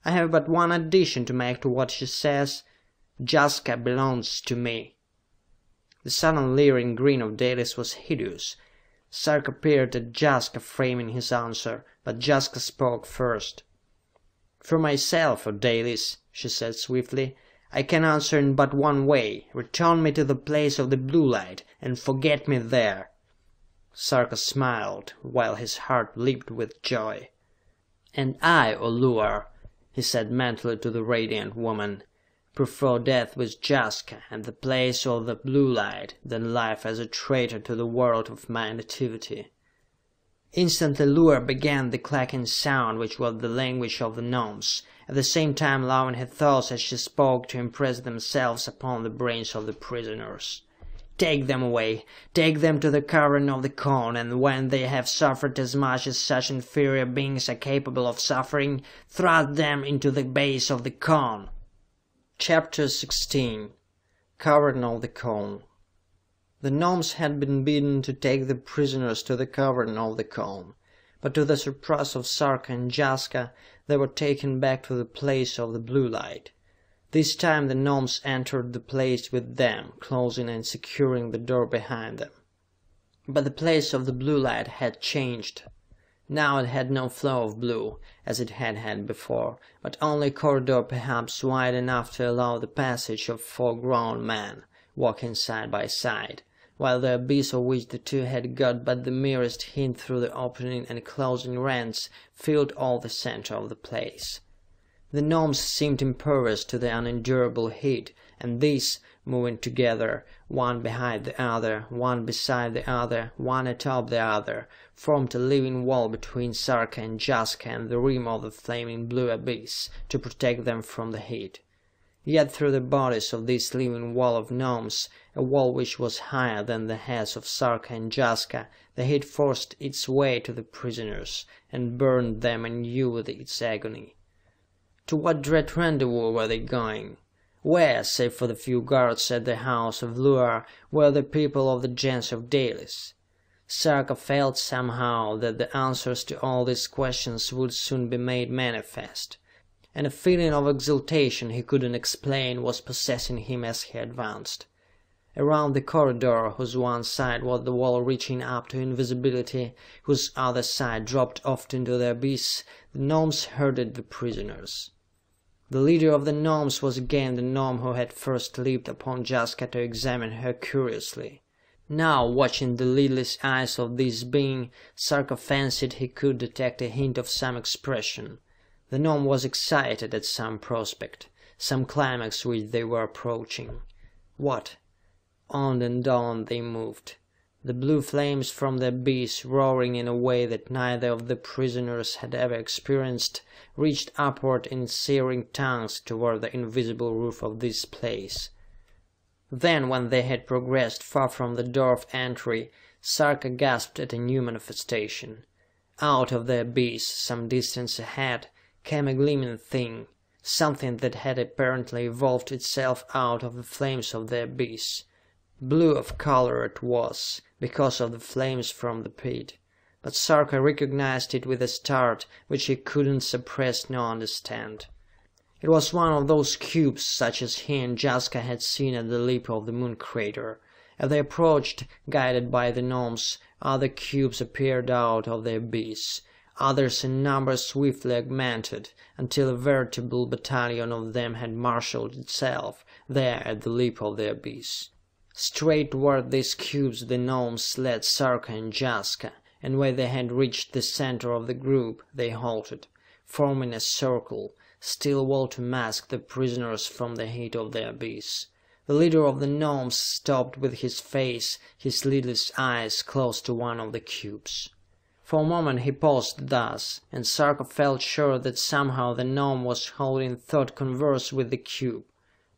I have but one addition to make to what she says. Jaska belongs to me." The sudden leering grin of Deities was hideous. Sarka peered at Jaska, framing his answer, but Jaska spoke first. "For myself, O Deities," she said swiftly, "I can answer in but one way. Return me to the place of the blue light, and forget me there." Sarka smiled, while his heart leaped with joy. "And I, O Luar," he said mentally to the radiant woman, "prefer death with Jaska, and the place of the blue light, than life as a traitor to the world of my nativity." Instantly Luar began the clacking sound which was the language of the gnomes, at the same time allowing her thoughts as she spoke to impress themselves upon the brains of the prisoners. "Take them away! Take them to the cavern of the cone, and when they have suffered as much as such inferior beings are capable of suffering, thrust them into the base of the cone!" Chapter 16. Cavern of the Cone. The gnomes had been bidden to take the prisoners to the cavern of the cone, but to the surprise of Sarka and Jaska, they were taken back to the place of the blue light. This time the gnomes entered the place with them, closing and securing the door behind them. But the place of the blue light had changed. Now it had no flow of blue, as it had had before, but only a corridor perhaps wide enough to allow the passage of 4 grown men, walking side by side, while the abyss of which the two had got but the merest hint through the opening and closing rents filled all the center of the place. The gnomes seemed impervious to the unendurable heat, and these, moving together, one behind the other, one beside the other, one atop the other, formed a living wall between Sarka and Jaska and the rim of the flaming blue abyss, to protect them from the heat. Yet through the bodies of this living wall of gnomes, a wall which was higher than the heads of Sarka and Jaska, the heat forced its way to the prisoners, and burned them anew with its agony. To what dread rendezvous were they going? Where, save for the few guards at the house of Luar, were the people of the gens of Dalis? Sarka felt somehow that the answers to all these questions would soon be made manifest, and a feeling of exultation he couldn't explain was possessing him as he advanced. Around the corridor, whose one side was the wall reaching up to invisibility, whose other side dropped off into the abyss, the gnomes herded the prisoners. The leader of the gnomes was again the gnome who had first leaped upon Jaska to examine her curiously. Now, watching the lidless eyes of this being, Sarka fancied he could detect a hint of some expression. The gnome was excited at some prospect, some climax which they were approaching. What? On and on they moved. The blue flames from the abyss, roaring in a way that neither of the prisoners had ever experienced, reached upward in searing tongues toward the invisible roof of this place. Then, when they had progressed far from the door of entry, Sarka gasped at a new manifestation. Out of the abyss, some distance ahead, came a gleaming thing, something that had apparently evolved itself out of the flames of the abyss. Blue of color it was, because of the flames from the pit, but Sarka recognized it with a start which he couldn't suppress nor understand. It was one of those cubes such as he and Jaska had seen at the lip of the moon crater. As they approached, guided by the gnomes, other cubes appeared out of the abyss. Others in number swiftly augmented, until a veritable battalion of them had marshaled itself, there at the lip of the abyss. Straight toward these cubes the gnomes led Sarka and Jaska, and when they had reached the center of the group, they halted, forming a circle, still wall to mask the prisoners from the heat of the abyss. The leader of the gnomes stopped with his face, his lidless eyes, close to one of the cubes. For a moment he paused thus, and Sarka felt sure that somehow the gnome was holding thought converse with the cube.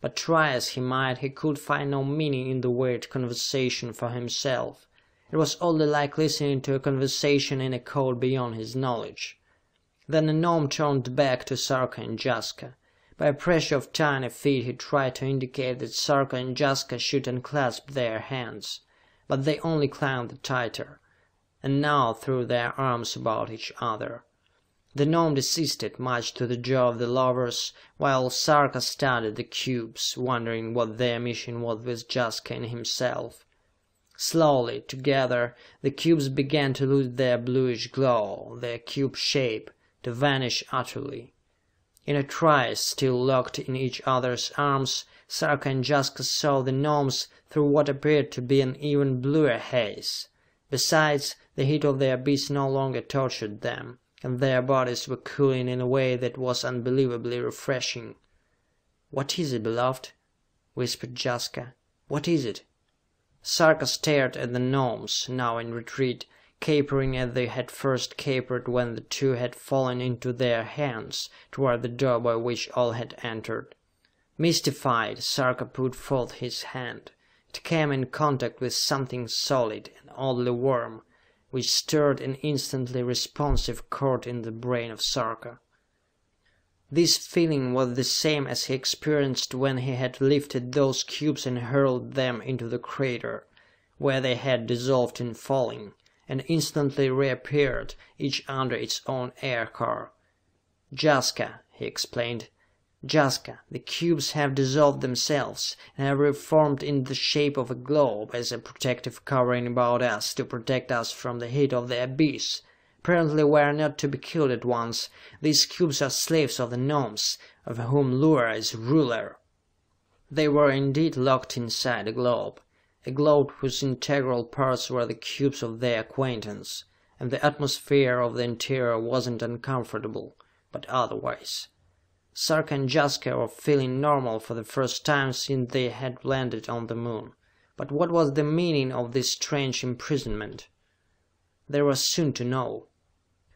But try as he might, he could find no meaning in the weird conversation for himself. It was oddly like listening to a conversation in a code beyond his knowledge. Then the gnome turned back to Sarka and Jaska. By a pressure of tiny feet he tried to indicate that Sarka and Jaska should unclasp their hands, but they only clung the tighter, and now threw their arms about each other. The gnome desisted, much to the joy of the lovers, while Sarka studied the cubes, wondering what their mission was with Jaska and himself. Slowly, together, the cubes began to lose their bluish glow, their cube shape, to vanish utterly. In a trice, still locked in each other's arms, Sarka and Jaska saw the gnomes through what appeared to be an even bluer haze. Besides, the heat of the abyss no longer tortured them, and their bodies were cooling in a way that was unbelievably refreshing. "What is it, beloved?" whispered Jaska. "What is it?" Sarka stared at the gnomes, now in retreat, capering as they had first capered when the two had fallen into their hands, toward the door by which all had entered. Mystified, Sarka put forth his hand. It came in contact with something solid and oddly warm, which stirred an instantly responsive chord in the brain of Sarka. This feeling was the same as he experienced when he had lifted those cubes and hurled them into the crater. where they had dissolved in falling, and instantly reappeared, each under its own air car. "Jaska," he explained. "Jaska, the cubes have dissolved themselves, and have reformed in the shape of a globe, as a protective covering about us, to protect us from the heat of the abyss. Apparently we are not to be killed at once. These cubes are slaves of the Gnomes, of whom Luar is ruler." They were indeed locked inside a globe whose integral parts were the cubes of their acquaintance, and the atmosphere of the interior wasn't uncomfortable, but otherwise. Sarka and Jaska were feeling normal for the first time since they had landed on the Moon. But what was the meaning of this strange imprisonment? They were soon to know.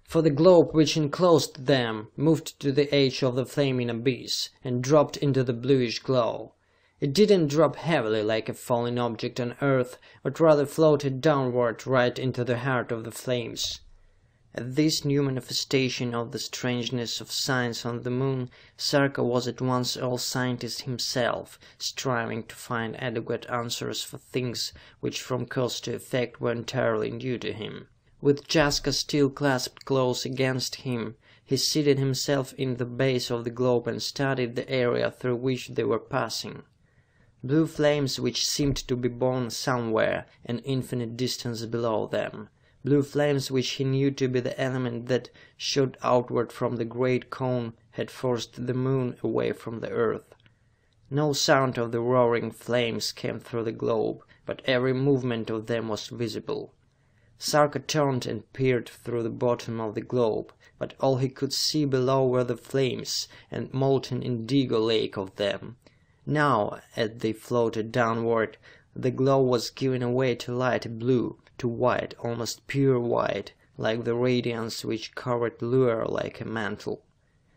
For the globe which enclosed them moved to the edge of the flaming abyss, and dropped into the bluish glow. It didn't drop heavily like a falling object on Earth, but rather floated downward right into the heart of the flames. At this new manifestation of the strangeness of science on the Moon, Sarka was at once all scientist himself, striving to find adequate answers for things which from cause to effect were entirely new to him. With Jaska still clasped close against him, he seated himself in the base of the globe and studied the area through which they were passing. Blue flames which seemed to be born somewhere an infinite distance below them. Blue flames which he knew to be the element that shot outward from the great cone had forced the Moon away from the Earth. No sound of the roaring flames came through the globe, but every movement of them was visible. Sarka turned and peered through the bottom of the globe, but all he could see below were the flames, and molten indigo lake of them. Now, as they floated downward, the glow was giving way to light blue, to white, almost pure white, like the radiance which covered Luar like a mantle.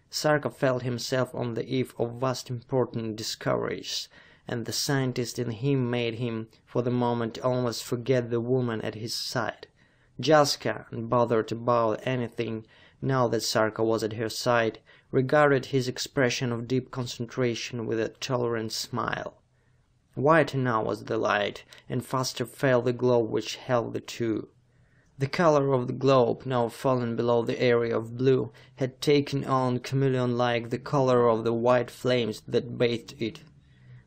Sarka felt himself on the eve of vast important discoveries, and the scientist in him made him, for the moment, almost forget the woman at his side. Jaska, unbothered about anything, now that Sarka was at her side, regarded his expression of deep concentration with a tolerant smile. Whiter now was the light, and faster fell the globe which held the two. The color of the globe, now fallen below the area of blue, had taken on, chameleon-like, the color of the white flames that bathed it.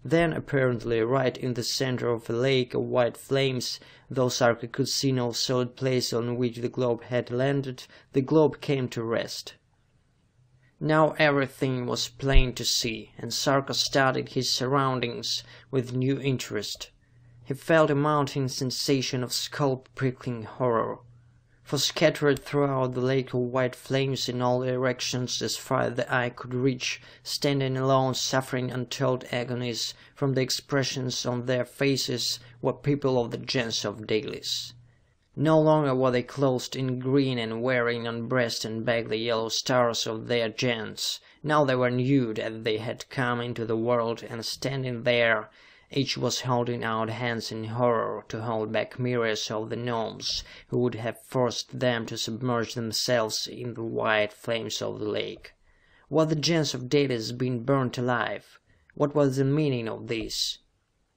Then, apparently, right in the center of a lake of white flames, though Sarka could see no solid place on which the globe had landed, the globe came to rest. Now everything was plain to see, and Sarka studied his surroundings with new interest. He felt a mounting sensation of scalp-prickling horror. For scattered throughout the lake of white flames in all directions as far as the eye could reach, standing alone suffering untold agonies from the expressions on their faces, were people of the gens of Dalis. No longer were they clothed in green and wearing on breast and back the yellow stars of their gens. Now they were nude as they had come into the world, and standing there, each was holding out hands in horror to hold back myriads of the Gnomes, who would have forced them to submerge themselves in the white flames of the lake. Were the gens of Dalis being burnt alive? What was the meaning of this?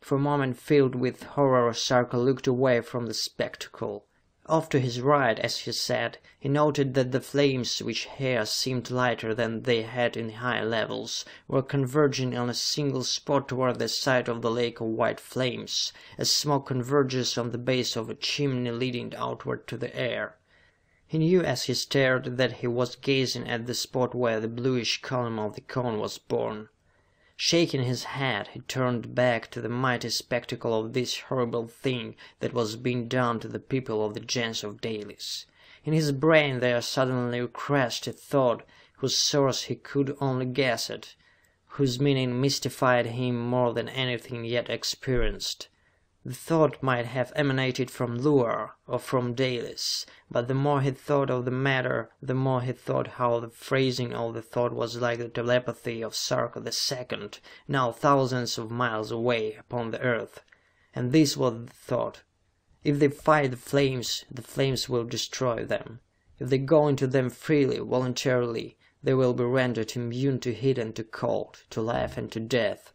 For a moment, filled with horror, Sarka looked away from the spectacle. Off to his right, as he sat, he noted that the flames, which here seemed lighter than they had in high levels, were converging on a single spot toward the side of the lake of white flames, as smoke converges on the base of a chimney leading outward to the air. He knew as he stared that he was gazing at the spot where the bluish column of the cone was born. Shaking his head, he turned back to the mighty spectacle of this horrible thing that was being done to the people of the gens of Dalis. In his brain there suddenly crashed a thought whose source he could only guess at, whose meaning mystified him more than anything yet experienced. The thought might have emanated from Luar, or from Dalis, but the more he thought of the matter, the more he thought how the phrasing of the thought was like the telepathy of Sarka the Second, now thousands of miles away upon the earth. And this was the thought: if they fight the flames will destroy them. If they go into them freely, voluntarily, they will be rendered immune to heat and to cold, to life and to death.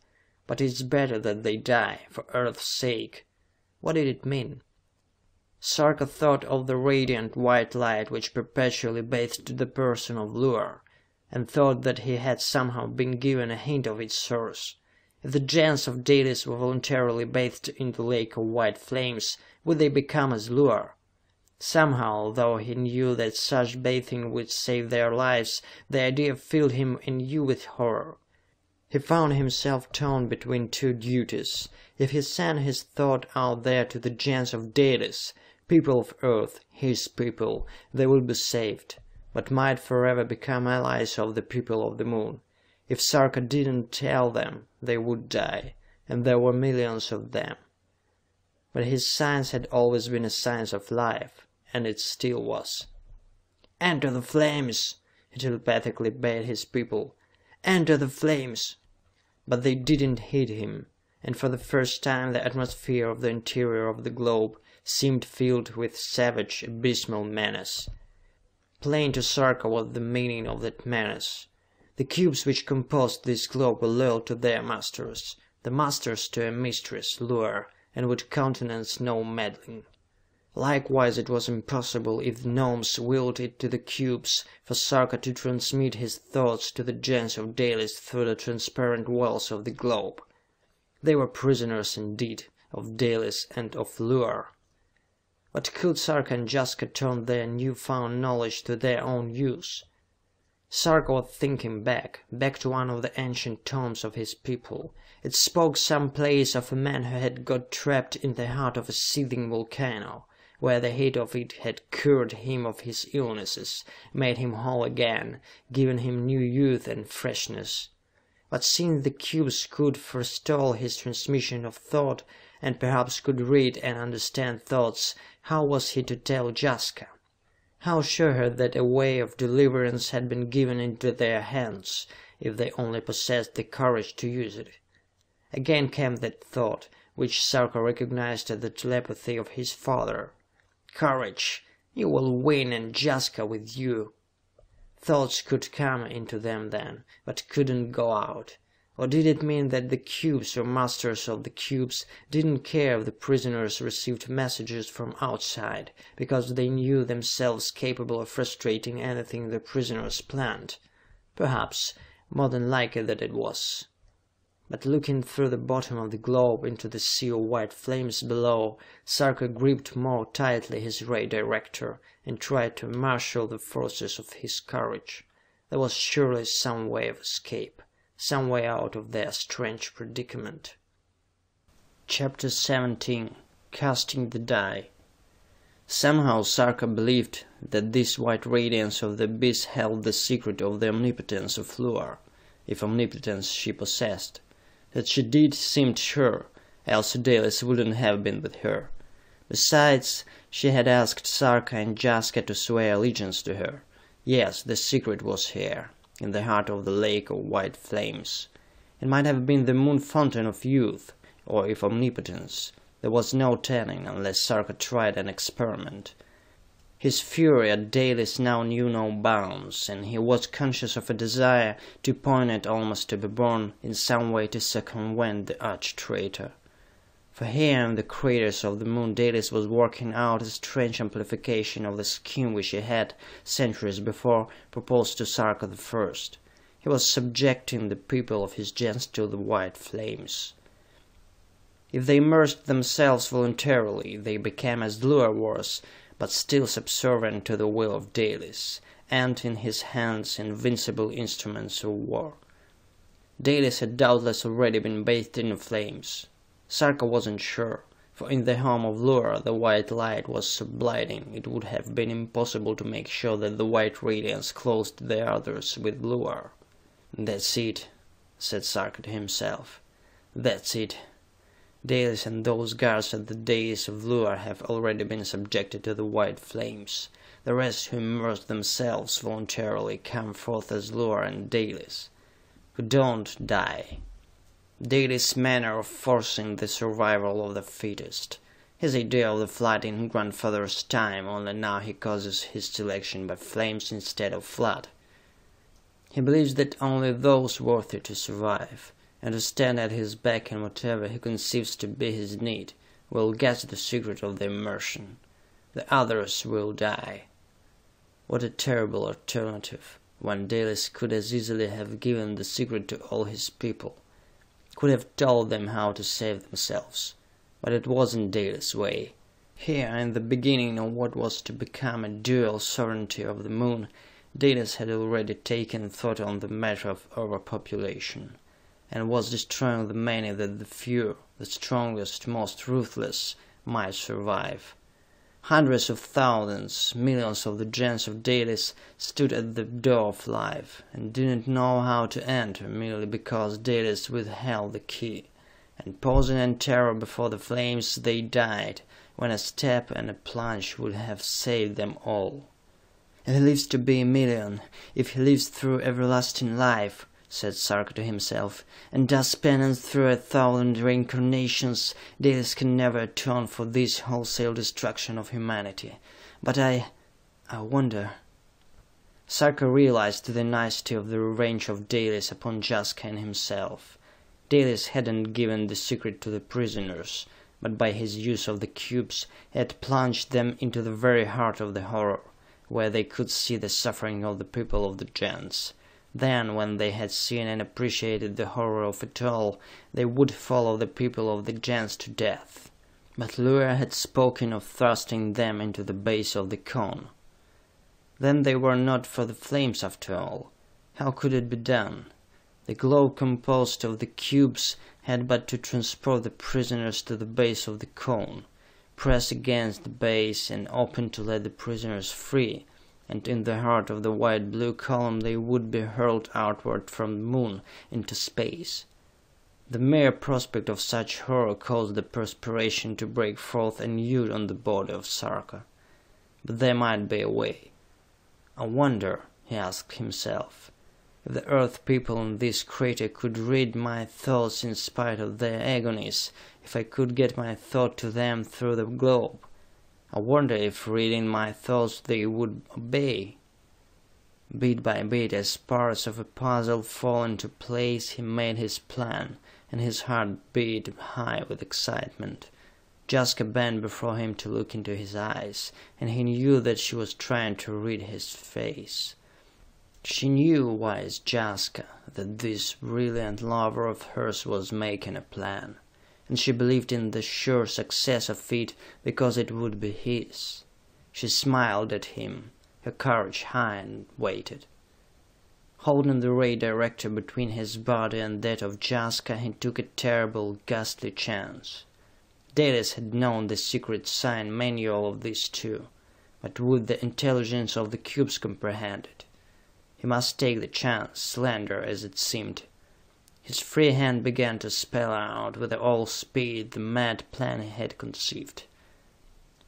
But it's better that they die, for Earth's sake. What did it mean? Sarka thought of the radiant white light which perpetually bathed the person of Luar, and thought that he had somehow been given a hint of its source. If the Gens of Dalis were voluntarily bathed in the lake of white flames, would they become as Luar? Somehow, though he knew that such bathing would save their lives, the idea filled him anew with horror. He found himself torn between two duties. If he sent his thought out there to the Gens of Dalis, people of Earth, his people, they would be saved, but might forever become allies of the people of the Moon. If Sarka didn't tell them, they would die, and there were millions of them. But his science had always been a science of life, and it still was. "Enter the flames!" he telepathically bade his people. "Enter the flames!" But they didn't heed him, and for the first time the atmosphere of the interior of the globe seemed filled with savage, abysmal menace. Plain to Sarka was the meaning of that menace. The cubes which composed this globe were loyal to their masters, the masters to a mistress, Luar, and would countenance no meddling. Likewise, it was impossible, if the Gnomes willed it to the cubes, for Sarka to transmit his thoughts to the Gens of Dalis through the transparent walls of the globe. They were prisoners indeed, of Dalis and of Luar. But could Sarka and Jaska turn their new-found knowledge to their own use? Sarka was thinking back to one of the ancient tomes of his people. It spoke some place of a man who had got trapped in the heart of a seething volcano, where the heat of it had cured him of his illnesses, made him whole again, given him new youth and freshness. But since the cubes could forestall his transmission of thought, and perhaps could read and understand thoughts, how was he to tell Jaska? How show her that a way of deliverance had been given into their hands, if they only possessed the courage to use it? Again came that thought, which Sarka recognized as the telepathy of his father. "Courage! You will win, and Jaska with you!" Thoughts could come into them then, but couldn't go out. Or did it mean that the cubes, or masters of the cubes, didn't care if the prisoners received messages from outside, because they knew themselves capable of frustrating anything the prisoners planned? Perhaps, more than likely that it was. But looking through the bottom of the globe into the sea of white flames below, Sarka gripped more tightly his ray director, and tried to marshal the forces of his courage. There was surely some way of escape. Some way out of their strange predicament. Chapter 17. Casting the Die. Somehow Sarka believed that this white radiance of the abyss held the secret of the omnipotence of Luar, if omnipotence she possessed. That she did seemed sure, else Dalis wouldn't have been with her. Besides, she had asked Sarka and Jaska to swear allegiance to her. Yes, the secret was here, in the heart of the lake of white flames. It might have been the moon fountain of youth, or if omnipotence. There was no telling unless Sarka tried an experiment. His fury at Dalis now knew no bounds, and he was conscious of a desire, too poignant almost to be born, in some way to circumvent the arch-traitor. For here in the craters of the moon Dalis was working out a strange amplification of the scheme which he had, centuries before, proposed to Sarka the First. He was subjecting the people of his gens to the white flames. If they immersed themselves voluntarily, they became as Luar was, but still subservient to the will of Dalis, and in his hands invincible instruments of war. Dalis had doubtless already been bathed in flames. Sarka wasn't sure, for in the home of Luar the white light was so blinding it would have been impossible to make sure that the white radiance clothed the others with Luar. "That's it," said Sarka to himself. "That's it. Dalis and those guards at the dais of Luar have already been subjected to the white flames. The rest who immerse themselves voluntarily come forth as Luar and Dalis, who don't die. Dalis' manner of forcing the survival of the fittest. His idea of the flight in grandfather's time, only now he causes his selection by flames instead of flood. He believes that only those worthy to survive, and to stand at his back in whatever he conceives to be his need, will guess the secret of the immersion. The others will die. What a terrible alternative, when Dalis could as easily have given the secret to all his people, could have told them how to save themselves. But it wasn't Dalis' way. Here, in the beginning of what was to become a dual sovereignty of the moon, Dalis had already taken thought on the matter of overpopulation, and was destroying the many that the few, the strongest, most ruthless, might survive. Hundreds of thousands, millions of the gens of Dalis stood at the door of life, and didn't know how to enter merely because Dalis withheld the key, and pausing in terror before the flames they died, when a step and a plunge would have saved them all. "If he lives to be a million, if he lives through everlasting life," said Sarka to himself, "and does penance through 1,000 reincarnations, Dalis can never atone for this wholesale destruction of humanity. But I wonder." Sarka realized the nicety of the revenge of Dalis upon Jaska and himself. Dalis hadn't given the secret to the prisoners, but by his use of the cubes he had plunged them into the very heart of the horror, where they could see the suffering of the people of the gens. Then, when they had seen and appreciated the horror of it all, they would follow the people of the gens to death. But Luer had spoken of thrusting them into the base of the cone. Then they were not for the flames after all. How could it be done? The globe composed of the cubes had but to transport the prisoners to the base of the cone, press against the base, and open to let the prisoners free, and in the heart of the white-blue column they would be hurled outward from the moon into space. The mere prospect of such horror caused the perspiration to break forth anew on the body of Sarka. But there might be a way. "I wonder," he asked himself, "if the Earth people in this crater could read my thoughts in spite of their agonies, if I could get my thought to them through the globe. I wonder if, reading my thoughts, they would obey." Bit by bit, as parts of a puzzle fall into place, he made his plan, and his heart beat high with excitement. Jaska bent before him to look into his eyes, and he knew that she was trying to read his face. She knew, wise Jaska, that this brilliant lover of hers was making a plan, and she believed in the sure success of it because it would be his. She smiled at him, her courage high, and waited. Holding the ray director between his body and that of Jaska, he took a terrible, ghastly chance. Dalis had known the secret sign manual of this too, but would the intelligence of the cubes comprehend it? He must take the chance, slender as it seemed. His free hand began to spell out with all speed the mad plan he had conceived.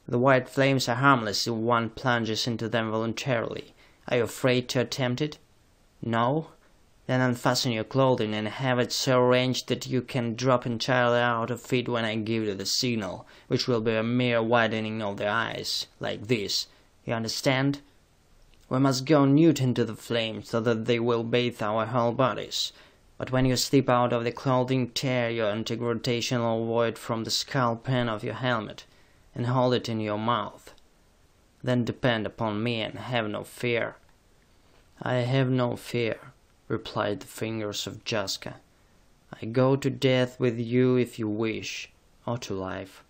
"The white flames are harmless if one plunges into them voluntarily. Are you afraid to attempt it? No? Then unfasten your clothing and have it so arranged that you can drop entirely out of it when I give you the signal, which will be a mere widening of the eyes, like this. You understand? We must go nude into the flames, so that they will bathe our whole bodies. But when you slip out of the clothing, tear your anti-gravitational void from the skull pan of your helmet, and hold it in your mouth. Then depend upon me and have no fear." "I have no fear," replied the fingers of Jaska. "I go to death with you if you wish, or to life."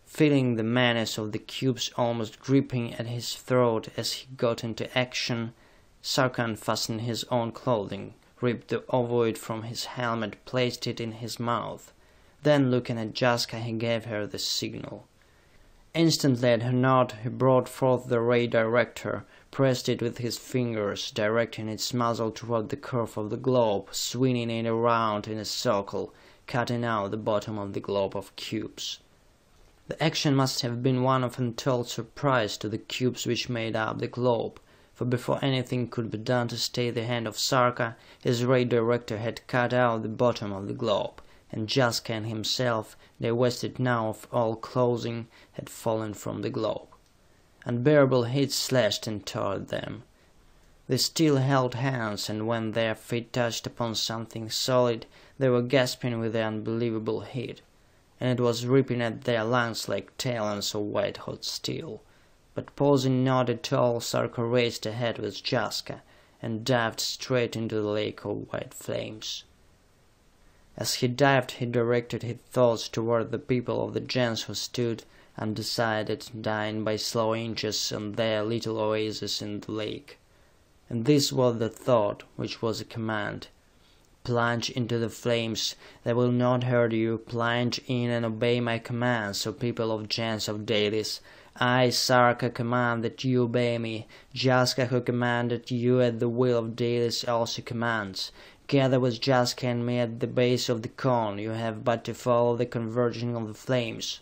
Feeling the menace of the cubes almost gripping at his throat as he got into action, Sarka unfastened his own clothing, ripped the ovoid from his helmet, placed it in his mouth. Then, looking at Jaska, he gave her the signal. Instantly at her nod, he brought forth the ray director, pressed it with his fingers, directing its muzzle toward the curve of the globe, swinging it around in a circle, cutting out the bottom of the globe of cubes. The action must have been one of untold surprise to the cubes which made up the globe, for before anything could be done to stay the hand of Sarka, his ray director had cut out the bottom of the globe, and Jaska and himself, divested now of all clothing, had fallen from the globe. Unbearable heat slashed and tore them. They still held hands, and when their feet touched upon something solid, they were gasping with the unbelievable heat. and it was ripping at their lungs like talons of white-hot steel. But pausing not at all, Sarka raced ahead with Jaska, and dived straight into the lake of white flames. As he dived, he directed his thoughts toward the people of the gens who stood, undecided, dying by slow inches on their little oasis in the lake. And this was the thought, which was a command. Plunge into the flames, they will not hurt you, plunge in and obey my commands, O people of gens of Dalis. I, Sarka, command that you obey me. Jaska, who commanded you at the will of Dalis, also commands. Gather with Jaska and me at the base of the cone. You have but to follow the converging of the flames.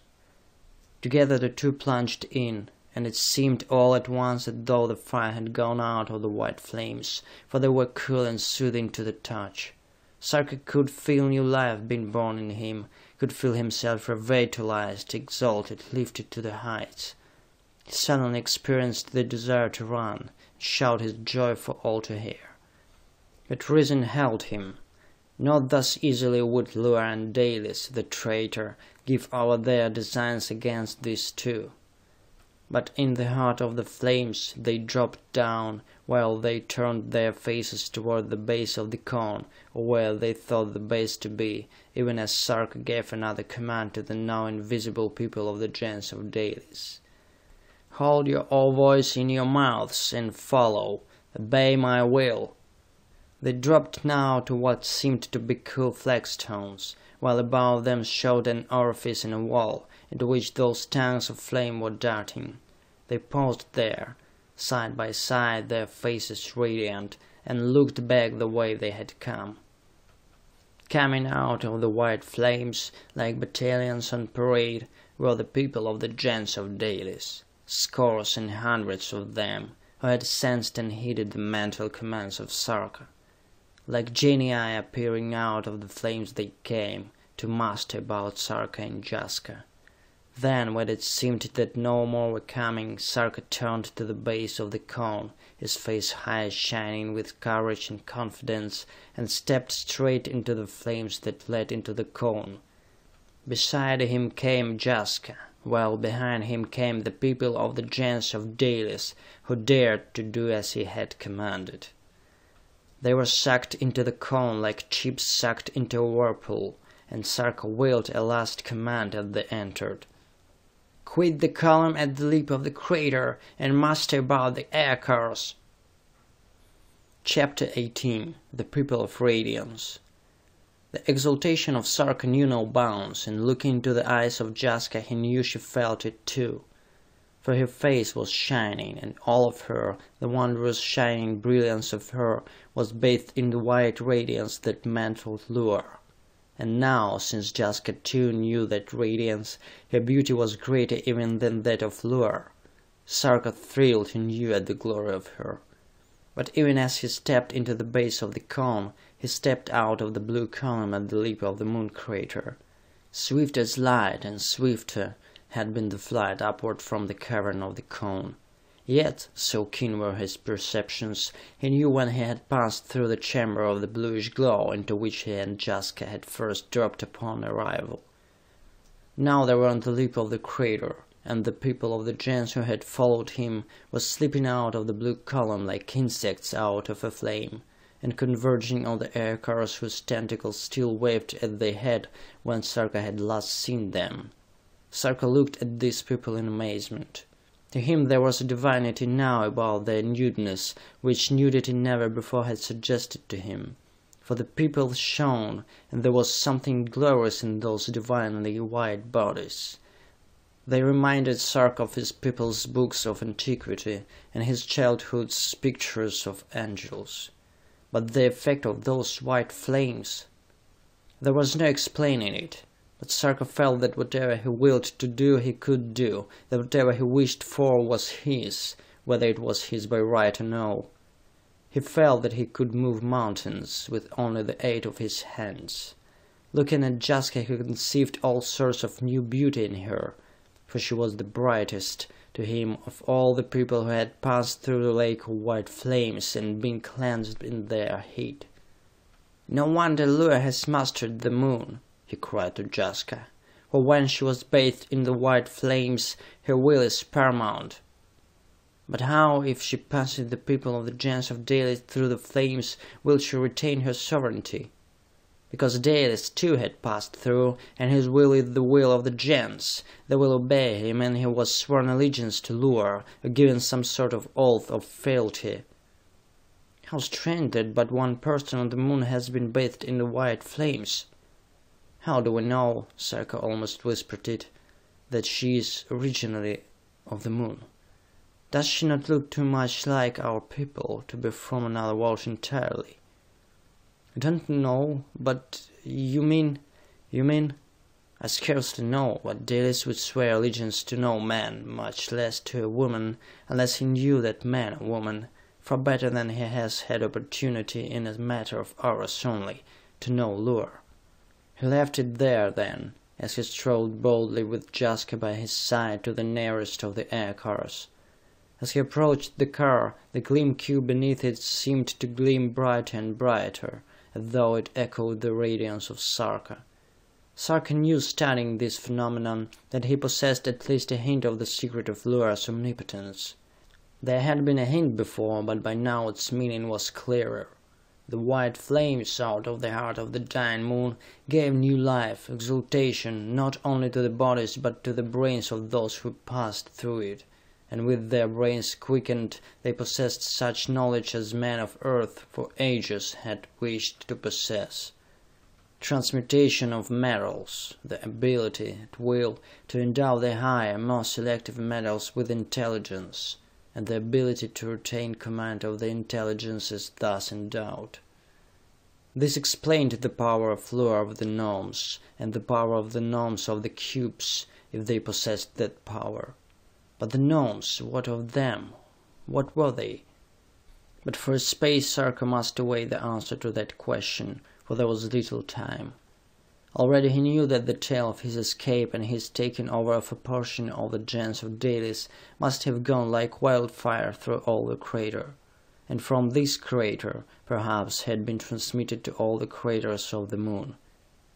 Together the two plunged in, and it seemed all at once as though the fire had gone out of the white flames, for they were cool and soothing to the touch. Sarka could feel new life being born in him, could feel himself revitalized, exalted, lifted to the heights. He suddenly experienced the desire to run, and shout his joy for all to hear. But reason held him. Not thus easily would Lure and Dalis, the traitor, give over their designs against these two. But in the heart of the flames they dropped down, while they turned their faces toward the base of the cone, or where they thought the base to be, even as Sarka gave another command to the now invisible people of the gens of Dalis. Hold your own voice in your mouths, and follow. Obey my will. They dropped now to what seemed to be cool flagstones, while above them showed an orifice in a wall, into which those tongues of flame were darting. They paused there, side by side, their faces radiant, and looked back the way they had come. Coming out of the white flames, like battalions on parade, were the people of the gens of Dalis, scores and hundreds of them, who had sensed and heeded the mental commands of Sarka. Like genii appearing out of the flames they came, to muster about Sarka and Jaska. Then, when it seemed that no more were coming, Sarka turned to the base of the cone, his face high shining with courage and confidence, and stepped straight into the flames that led into the cone. Beside him came Jaska, while behind him came the people of the gens of Dalis, who dared to do as he had commanded. They were sucked into the cone like chips sucked into a whirlpool, and Sarka willed a last command as they entered. Quit the column at the lip of the crater, and muster about the air cars. Chapter 18. The People of Radiance. The exultation of Sarka knew no bounds, and looking into the eyes of Jaska he knew she felt it too. For her face was shining, and all of her, the wondrous shining brilliance of her, was bathed in the white radiance that mantled Lure. And now, since Jaska too knew that radiance, her beauty was greater even than that of Lure. Sarka thrilled anew at the glory of her. But even as he stepped into the base of the cone, he stepped out of the blue column at the lip of the moon crater. Swift as light, and swifter had been the flight upward from the cavern of the cone. Yet, so keen were his perceptions, he knew when he had passed through the chamber of the bluish glow into which he and Jaska had first dropped upon arrival. Now they were on the lip of the crater, and the people of the gens who had followed him were slipping out of the blue column like insects out of a flame, and converging on the air cars whose tentacles still waved as they had when Sarka had last seen them. Sarka looked at these people in amazement. To him there was a divinity now about their nudeness, which nudity never before had suggested to him. For the people shone, and there was something glorious in those divinely white bodies. They reminded Sarka of his people's books of antiquity, and his childhood's pictures of angels. But the effect of those white flames! There was no explaining it. But Sarka felt that whatever he willed to do he could do, that whatever he wished for was his, whether it was his by right or no. He felt that he could move mountains with only the aid of his hands. Looking at Jaska he conceived all sorts of new beauty in her, for she was the brightest, to him, of all the people who had passed through the lake of white flames and been cleansed in their heat. "No wonder Lure has mastered the moon," he cried to Jaska. for when she was bathed in the white flames, her will is paramount. But how, if she passes the people of the gens of Dalis through the flames, will she retain her sovereignty? Because Dalis too had passed through, and his will is the will of the gens. They will obey him, and he was sworn allegiance to Luar, or given some sort of oath of fealty. How strange that but one person on the moon has been bathed in the white flames. How do we know, Sarka almost whispered it, that she is originally of the moon? Does she not look too much like our people to be from another world entirely? I don't know, but you mean... I scarcely know, but Dalis would swear allegiance to no man, much less to a woman, unless he knew that man or woman, far better than he has had opportunity in a matter of hours only, to know Luar. He left it there then, as he strode boldly with Jaska by his side to the nearest of the air cars. As he approached the car, the gleam cube beneath it seemed to gleam brighter and brighter, as though it echoed the radiance of Sarka. Sarka knew, studying this phenomenon, that he possessed at least a hint of the secret of Luar's omnipotence. There had been a hint before, but by now its meaning was clearer. The white flames out of the heart of the dying moon gave new life, exultation, not only to the bodies but to the brains of those who passed through it. And with their brains quickened, they possessed such knowledge as men of Earth for ages had wished to possess. Transmutation of metals, the ability, at will, to endow the higher, more selective metals with intelligence, and the ability to retain command of the intelligences thus endowed. This explained the power of Luar of the gnomes, and the power of the gnomes of the cubes, if they possessed that power. But the gnomes, what of them? What were they? But for a space Sarka must await the answer to that question, for there was little time. Already he knew that the tale of his escape and his taking over of a portion of the gens of Dalis must have gone like wildfire through all the crater, and from this crater, perhaps, had been transmitted to all the craters of the moon.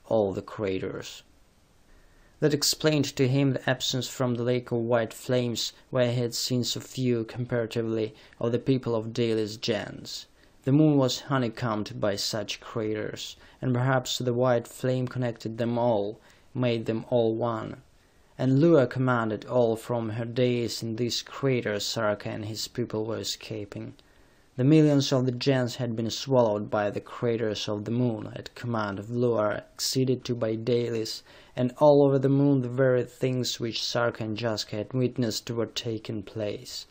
All the craters. That explained to him the absence from the lake of white flames, where he had seen so few, comparatively, of the people of Dalis gens. The moon was honeycombed by such craters, and perhaps the white flame connected them all, made them all one. And Luar commanded all from her days in these craters Sarka and his people were escaping. The millions of the gens had been swallowed by the craters of the moon at command of Luar, acceded to by Dalis, and all over the moon the very things which Sarka and Jaska had witnessed were taking place.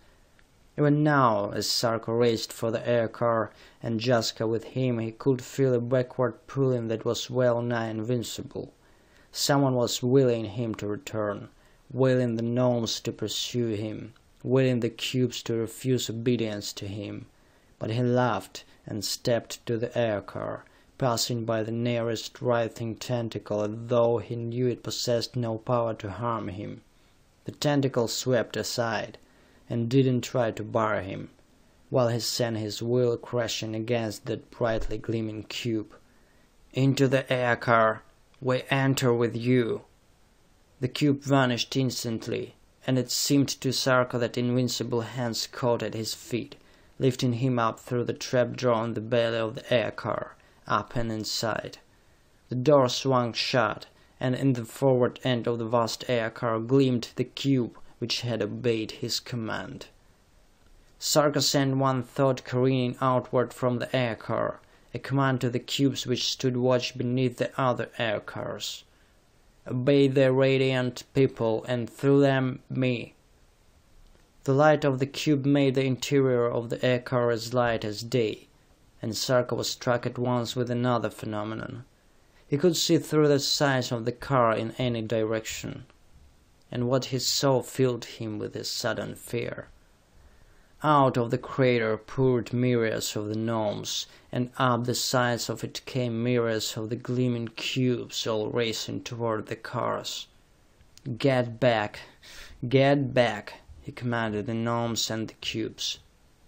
Even now, as Sarka raced for the air car, and Jaska with him, he could feel a backward pulling that was well nigh invincible. Someone was willing him to return, willing the gnomes to pursue him, willing the cubes to refuse obedience to him. But he laughed and stepped to the air car, passing by the nearest writhing tentacle as though he knew it possessed no power to harm him. The tentacle swept aside, and didn't try to bar him, while he sent his will crashing against that brightly gleaming cube. "Into the air car! We enter with you!" The cube vanished instantly, and it seemed to Sarka that invincible hands caught at his feet, lifting him up through the trapdoor in the belly of the air car, up and inside. The door swung shut, and in the forward end of the vast air car gleamed the cube which had obeyed his command. Sarka sent one thought careening outward from the air car, a command to the cubes which stood watch beneath the other air cars. "Obey the radiant people, and through them me." The light of the cube made the interior of the air car as light as day, and Sarka was struck at once with another phenomenon. He could see through the sides of the car in any direction, and what he saw filled him with a sudden fear. Out of the crater poured myriads of the gnomes, and up the sides of it came myriads of the gleaming cubes, all racing toward the cars. "Get back! Get back!" he commanded the gnomes and the cubes.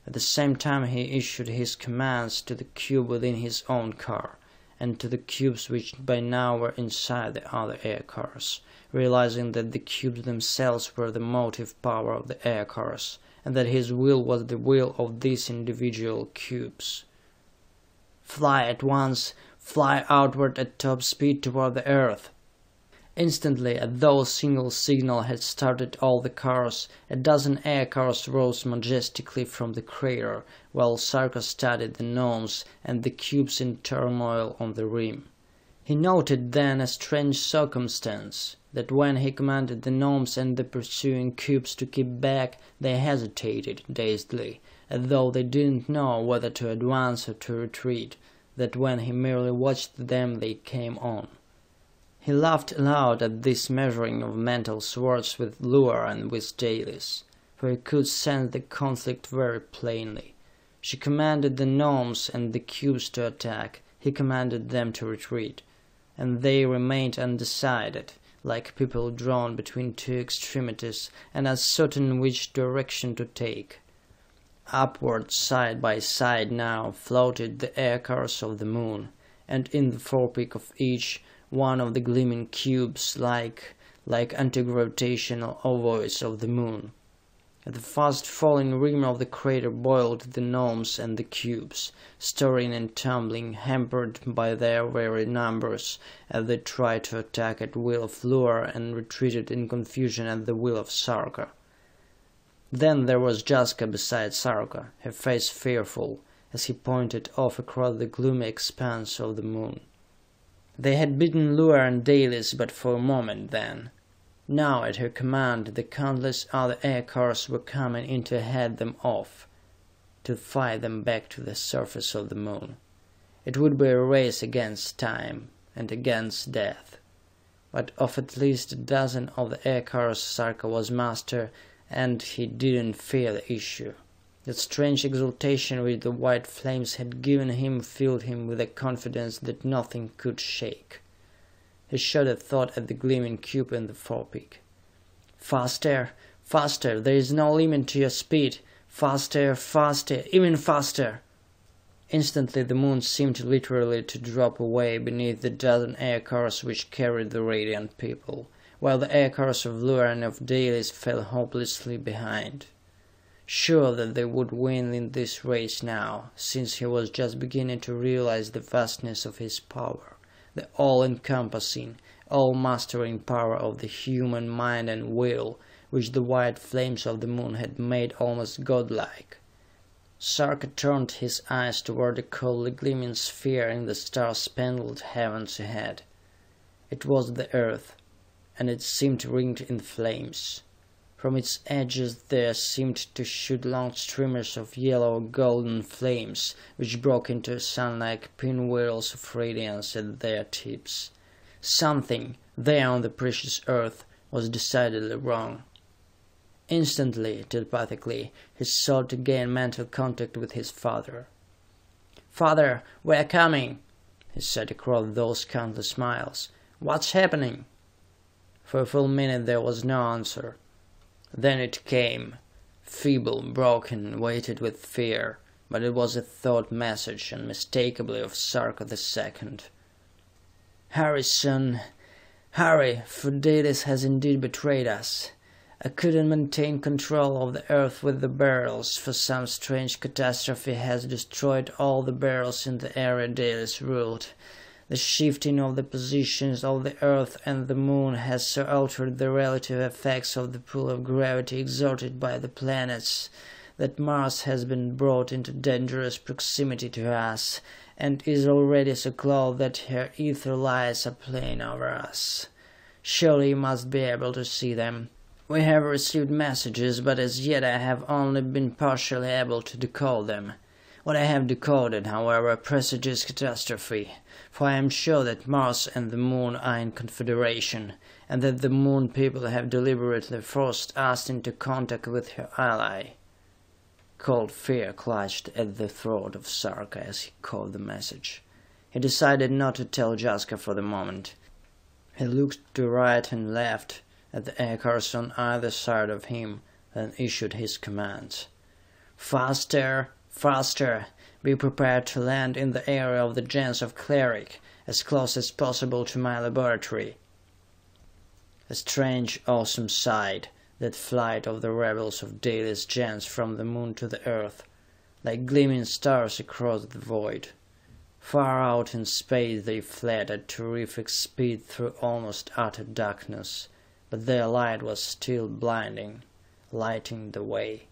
At the same time he issued his commands to the cube within his own car, and to the cubes which by now were inside the other air cars, realizing that the cubes themselves were the motive power of the air cars, and that his will was the will of these individual cubes. "Fly at once! Fly outward at top speed toward the Earth!" Instantly, as though a single signal had started all the cars, a dozen air cars rose majestically from the crater, while Sarka studied the gnomes and the cubes in turmoil on the rim. He noted then a strange circumstance, that when he commanded the gnomes and the pursuing cubes to keep back, they hesitated, dazedly, as though they didn't know whether to advance or to retreat, that when he merely watched them they came on. He laughed aloud at this measuring of mental swords with Luar and with Dalis, for he could sense the conflict very plainly. She commanded the gnomes and the cubes to attack, he commanded them to retreat, and they remained undecided, like people drawn between two extremities and uncertain which direction to take. Upward, side by side now, floated the air cars of the moon, and in the forepeak of each, one of the gleaming cubes like anti-gravitational ovoids of the moon. At the fast falling rim of the crater boiled the gnomes and the cubes, stirring and tumbling, hampered by their very numbers, as they tried to attack at will of Luar and retreated in confusion at the will of Sarka. Then there was Jaska beside Sarka, her face fearful, as he pointed off across the gloomy expanse of the moon. They had beaten Luar and Dalis but for a moment then. Now, at her command, the countless other air cars were coming in to head them off, to fight them back to the surface of the moon. It would be a race against time, and against death. But of at least a dozen of the air cars Sarka was master, and he didn't fear the issue. The strange exultation which the white flames had given him filled him with a confidence that nothing could shake. He shot a thought at the gleaming cube in the forepeak. "Faster! Faster! There is no limit to your speed! Faster! Faster! Even faster!" Instantly the moon seemed literally to drop away beneath the dozen air cars which carried the radiant people, while the air cars of Luar and of Dalis fell hopelessly behind. Sure that they would win in this race now, since he was just beginning to realize the vastness of his power, the all-encompassing, all-mastering power of the human mind and will, which the white flames of the moon had made almost godlike. Sarka turned his eyes toward the coldly gleaming sphere in the star-spangled heavens ahead. It was the Earth, and it seemed ringed in flames. From its edges there seemed to shoot long streamers of yellow golden flames, which broke into sun-like pinwheels of radiance at their tips. Something, there on the precious Earth, was decidedly wrong. Instantly, telepathically, he sought to gain mental contact with his father. "Father, we are coming!" he said across those countless miles. "What's happening?" For a full minute there was no answer. Then it came, feeble, broken, weighted with fear, but it was a thought message, unmistakably of Sarka the Second. "Hurry, son! Hurry, for Dalis has indeed betrayed us. I couldn't maintain control of the Earth with the barrels, for some strange catastrophe has destroyed all the barrels in the area Dalis ruled. The shifting of the positions of the Earth and the Moon has so altered the relative effects of the pull of gravity exerted by the planets, that Mars has been brought into dangerous proximity to us, and is already so close that her ether lights are playing over us. Surely you must be able to see them. We have received messages, but as yet I have only been partially able to decode them. What I have decoded, however, presages catastrophe, for I am sure that Mars and the Moon are in confederation, and that the Moon people have deliberately forced us into contact with her ally." Cold fear clutched at the throat of Sarka as he caught the message. He decided not to tell Jaska for the moment. He looked to right and left at the echoes on either side of him, then issued his commands. "Faster! Faster! Be prepared to land in the area of the gens of Cleric. as close as possible to my laboratory." A strange, awesome sight, that flight of the rebels of Dalis Gens from the Moon to the Earth, like gleaming stars across the void. Far out in space they fled at terrific speed through almost utter darkness, but their light was still blinding, lighting the way.